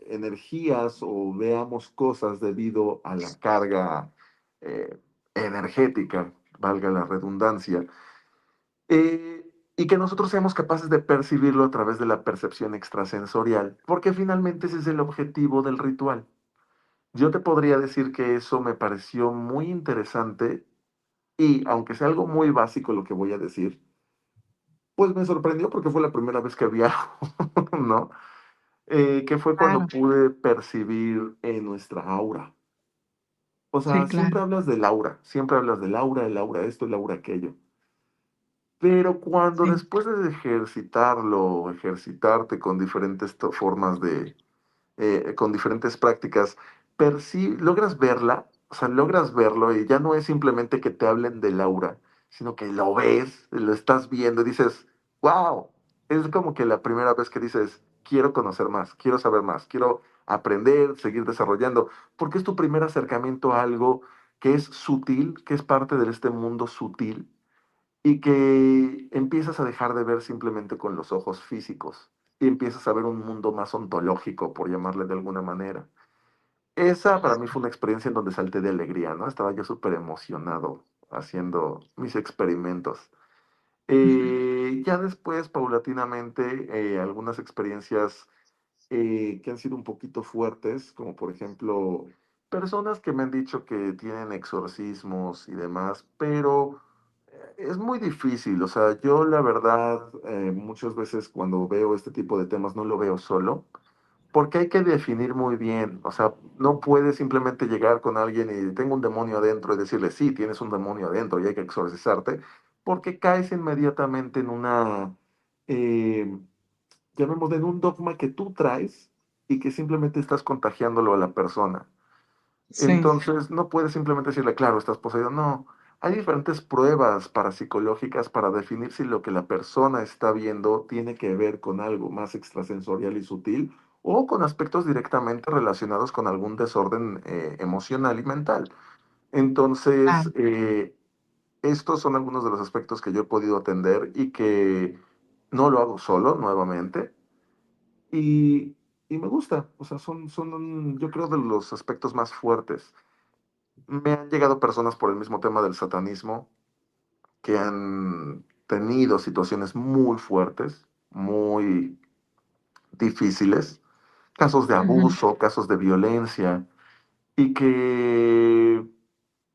energías o veamos cosas debido a la carga eh, energética, valga la redundancia, y que nosotros seamos capaces de percibirlo a través de la percepción extrasensorial, porque finalmente ese es el objetivo del ritual. Yo te podría decir que eso me pareció muy interesante y aunque sea algo muy básico lo que voy a decir, pues me sorprendió porque fue la primera vez que había, ¿no? Que fue cuando Claro, pude percibir nuestra aura. O sí, sea, claro, siempre hablas del aura, siempre hablas del aura, el aura esto, el aura aquello. Pero cuando sí, después de ejercitarlo, ejercitarte con diferentes formas con diferentes prácticas, logras verla, o sea, logras verlo y ya no es simplemente que te hablen del aura, sino que lo ves, lo estás viendo y dices, wow, es como que la primera vez que dices, quiero conocer más, quiero saber más, quiero aprender, seguir desarrollando, porque es tu primer acercamiento a algo que es sutil, que es parte de este mundo sutil y que empiezas a dejar de ver simplemente con los ojos físicos y empiezas a ver un mundo más ontológico, por llamarle de alguna manera. Esa para mí fue una experiencia en donde salté de alegría, ¿no? Estaba yo súper emocionado haciendo mis experimentos. Ya después, paulatinamente, algunas experiencias que han sido un poquito fuertes, como por ejemplo, personas que me han dicho que tienen exorcismos y demás, pero es muy difícil. O sea, yo la verdad, muchas veces cuando veo este tipo de temas no lo veo solo, porque hay que definir muy bien. O sea, no puedes simplemente llegar con alguien y tengo un demonio adentro y decirle, sí, tienes un demonio adentro y hay que exorcizarte, porque caes inmediatamente en una, eh, llamémosle, en un dogma que tú traes y que simplemente estás contagiándolo a la persona. Sí, Entonces, no puedes simplemente decirle, claro, estás poseído. No, hay diferentes pruebas parapsicológicas para definir si lo que la persona está viendo tiene que ver con algo más extrasensorial y sutil o con aspectos directamente relacionados con algún desorden emocional y mental. claro, Entonces, estos son algunos de los aspectos que yo he podido atender y que no lo hago solo, nuevamente, y, y me gusta. O sea, yo creo, de los aspectos más fuertes. Me han llegado personas por el mismo tema del satanismo que han tenido situaciones muy fuertes, muy difíciles, casos de ujú, abuso, casos de violencia, y que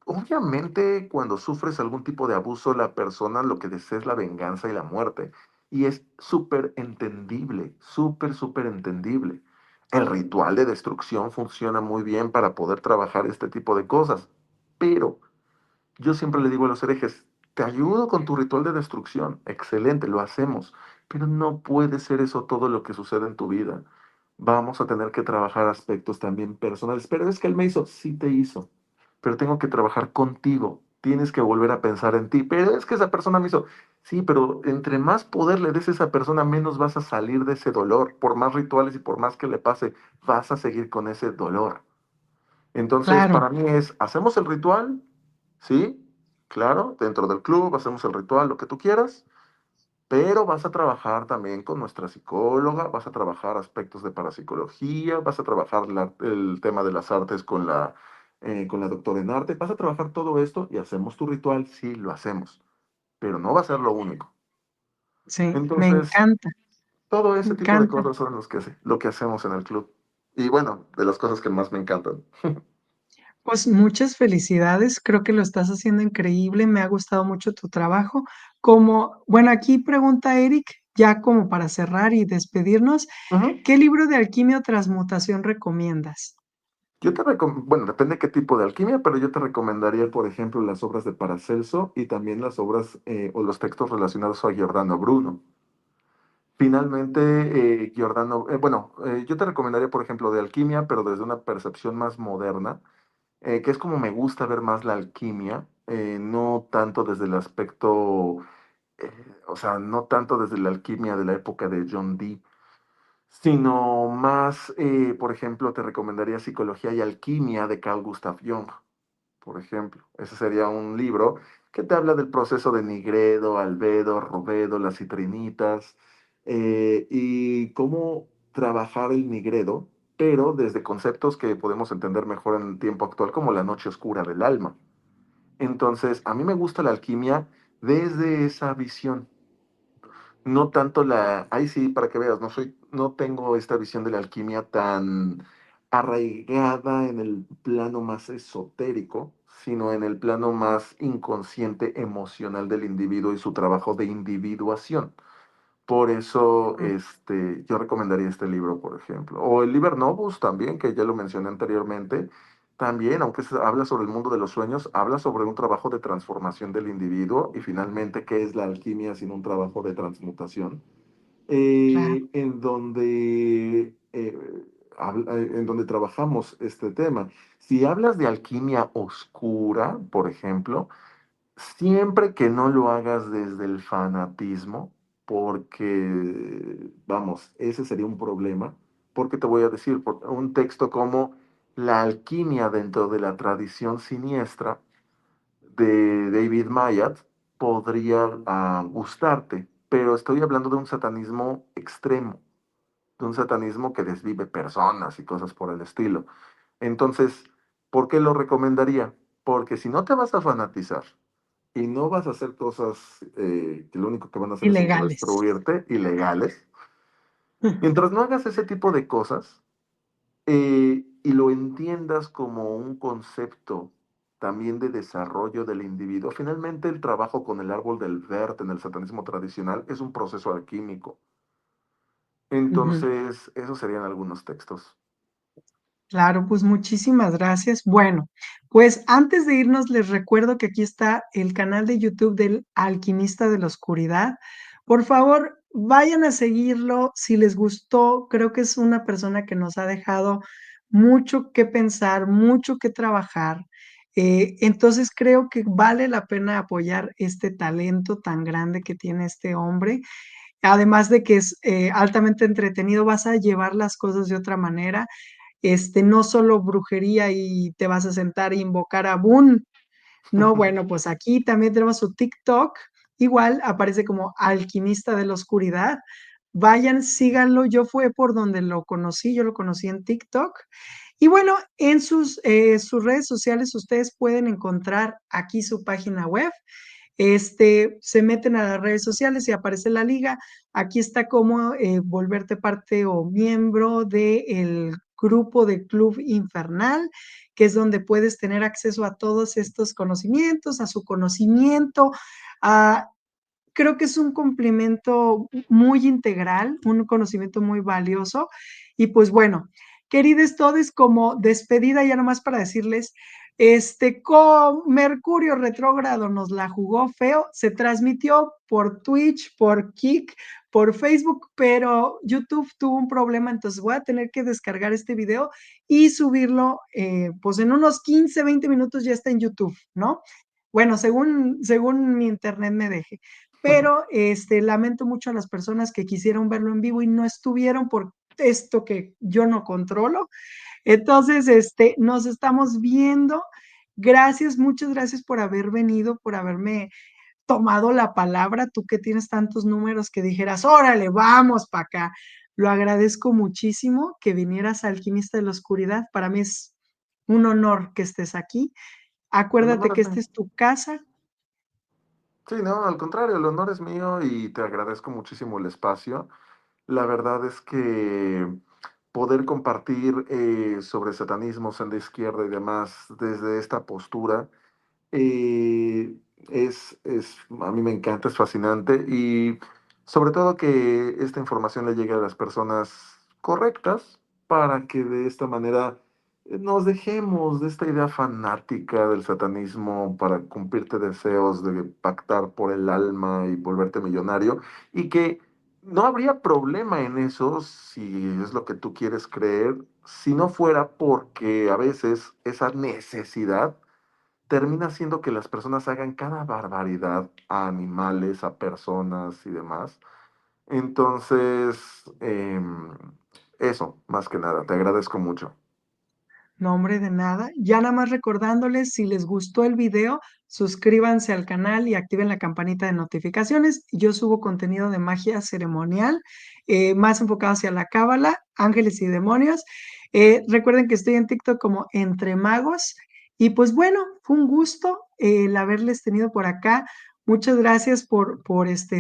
obviamente cuando sufres algún tipo de abuso, la persona lo que desea es la venganza y la muerte. Y es súper entendible, súper, súper entendible. El ritual de destrucción funciona muy bien para poder trabajar este tipo de cosas, pero yo siempre le digo a los herejes, te ayudo con tu ritual de destrucción, excelente, lo hacemos, pero no puede ser eso todo lo que sucede en tu vida. Vamos a tener que trabajar aspectos también personales, pero es que él me hizo, sí te hizo, pero tengo que trabajar contigo, tienes que volver a pensar en ti, pero es que esa persona me hizo, sí, pero entre más poder le des a esa persona, menos vas a salir de ese dolor, por más rituales y por más que le pase, vas a seguir con ese dolor. Entonces, claro, para mí es, hacemos el ritual, sí, claro, dentro del club hacemos el ritual, lo que tú quieras, pero vas a trabajar también con nuestra psicóloga, vas a trabajar aspectos de parapsicología, vas a trabajar el tema de las artes con la doctora en arte, vas a trabajar todo esto y hacemos tu ritual, sí, lo hacemos, pero no va a ser lo único. sí, Entonces, todo me ese tipo de encanta. cosas son lo que hacemos en el club. Y bueno, de las cosas que más me encantan. Pues muchas felicidades, creo que lo estás haciendo increíble, me ha gustado mucho tu trabajo. Bueno, aquí pregunta Eric, ya como para cerrar y despedirnos, Ujú. ¿qué libro de alquimia o transmutación recomiendas? Bueno, depende qué tipo de alquimia, pero yo te recomendaría, por ejemplo, las obras de Paracelso y también las obras o los textos relacionados a Giordano Bruno. Finalmente, yo te recomendaría, por ejemplo, de alquimia, pero desde una percepción más moderna, que es como me gusta ver más la alquimia, no tanto desde el aspecto, eh, o sea, no tanto desde la alquimia de la época de John Dee, sino más, por ejemplo, te recomendaría Psicología y Alquimia de Carl Gustav Jung, por ejemplo. Ese sería un libro que te habla del proceso de Nigredo, Albedo, Rovedo, las citrinitas, y cómo trabajar el Nigredo, pero desde conceptos que podemos entender mejor en el tiempo actual, como la noche oscura del alma. Entonces, a mí me gusta la alquimia desde esa visión. No tanto ahí sí, para que veas, no tengo esta visión de la alquimia tan arraigada en el plano más esotérico, sino en el plano más inconsciente, emocional del individuo y su trabajo de individuación. Por eso, Mm, yo recomendaría este libro, por ejemplo. O el Liber Novus también, que ya lo mencioné anteriormente. También, aunque habla sobre el mundo de los sueños, habla sobre un trabajo de transformación del individuo y finalmente, ¿qué es la alquimia sino un trabajo de transmutación? claro, En donde trabajamos este tema. Si hablas de alquimia oscura, por ejemplo, siempre que no lo hagas desde el fanatismo, porque, vamos, ese sería un problema, porque te voy a decir, un texto como La alquimia dentro de la tradición siniestra de David Mamet podría gustarte, pero estoy hablando de un satanismo extremo, de un satanismo que desvive personas y cosas por el estilo. Entonces, ¿por qué lo recomendaría? Porque si no te vas a fanatizar y no vas a hacer cosas que lo único que van a hacer es Ilegales. autodestruirte, ilegales, mientras no hagas ese tipo de cosas y lo entiendas como un concepto también de desarrollo del individuo, finalmente el trabajo con el árbol del Vert en el satanismo tradicional es un proceso alquímico. Ujú. Entonces, esos serían algunos textos. Claro, pues muchísimas gracias. Bueno, pues antes de irnos, les recuerdo que aquí está el canal de YouTube del Alquimista de la Oscuridad. Por favor, vayan a seguirlo. Si les gustó, creo que es una persona que nos ha dejado mucho que pensar, mucho que trabajar. Entonces creo que vale la pena apoyar este talento tan grande que tiene este hombre. Además de que es altamente entretenido, vas a llevar las cosas de otra manera, no solo brujería y te vas a sentar e invocar a Boon. No, bueno, pues aquí también tenemos su TikTok. Igual aparece como Alquimista de la Oscuridad. Vayan, síganlo. Yo fue por donde lo conocí, yo lo conocí en TikTok. Y bueno, en sus redes sociales ustedes pueden encontrar aquí su página web. Se meten a las redes sociales y aparece la liga. Aquí está cómo volverte parte o miembro del grupo de Club Infernal, que es donde puedes tener acceso a todos estos conocimientos, a su conocimiento, a creo que es un complemento muy integral, un conocimiento muy valioso. Y pues bueno, queridos todos, como despedida ya nomás para decirles, con Mercurio retrógrado nos la jugó feo, se transmitió por Twitch, por Kik, por Facebook, pero YouTube tuvo un problema, entonces voy a tener que descargar este video y subirlo, pues en unos 15, 20 minutos ya está en YouTube, ¿no? Bueno, según mi internet me deje, pero lamento mucho a las personas que quisieron verlo en vivo y no estuvieron por esto que yo no controlo. Entonces, nos estamos viendo. Gracias, muchas gracias por haber venido, por haberme tomado la palabra, tú que tienes tantos números que dijeras, órale, vamos para acá. Lo agradezco muchísimo que vinieras a Alquimista de la Oscuridad. Para mí es un honor que estés aquí. El Acuérdate honor que es esta mío. es tu casa. Sí, no, al contrario, el honor es mío y te agradezco muchísimo el espacio. La verdad es que poder compartir sobre satanismo, senda izquierda y demás desde esta postura a mí me encanta, es fascinante y sobre todo que esta información le llegue a las personas correctas para que de esta manera nos dejemos de esta idea fanática del satanismo para cumplirte deseos de pactar por el alma y volverte millonario y que no habría problema en eso si es lo que tú quieres creer, si no fuera porque a veces esa necesidad termina haciendo que las personas hagan cada barbaridad a animales, a personas y demás. Entonces, eso, más que nada, te agradezco mucho. No, hombre, de nada. Ya nada más recordándoles, si les gustó el video, suscríbanse al canal y activen la campanita de notificaciones. Yo subo contenido de magia ceremonial, más enfocado hacia la cábala, ángeles y demonios. Recuerden que estoy en TikTok como Entre Magos. Y pues bueno, fue un gusto el haberles tenido por acá. Muchas gracias por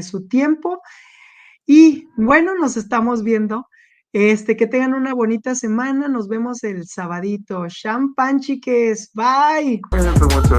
su tiempo. Y bueno, nos estamos viendo. Que tengan una bonita semana. Nos vemos el sabadito. Champán, chiques. Bye. Cuídense mucho.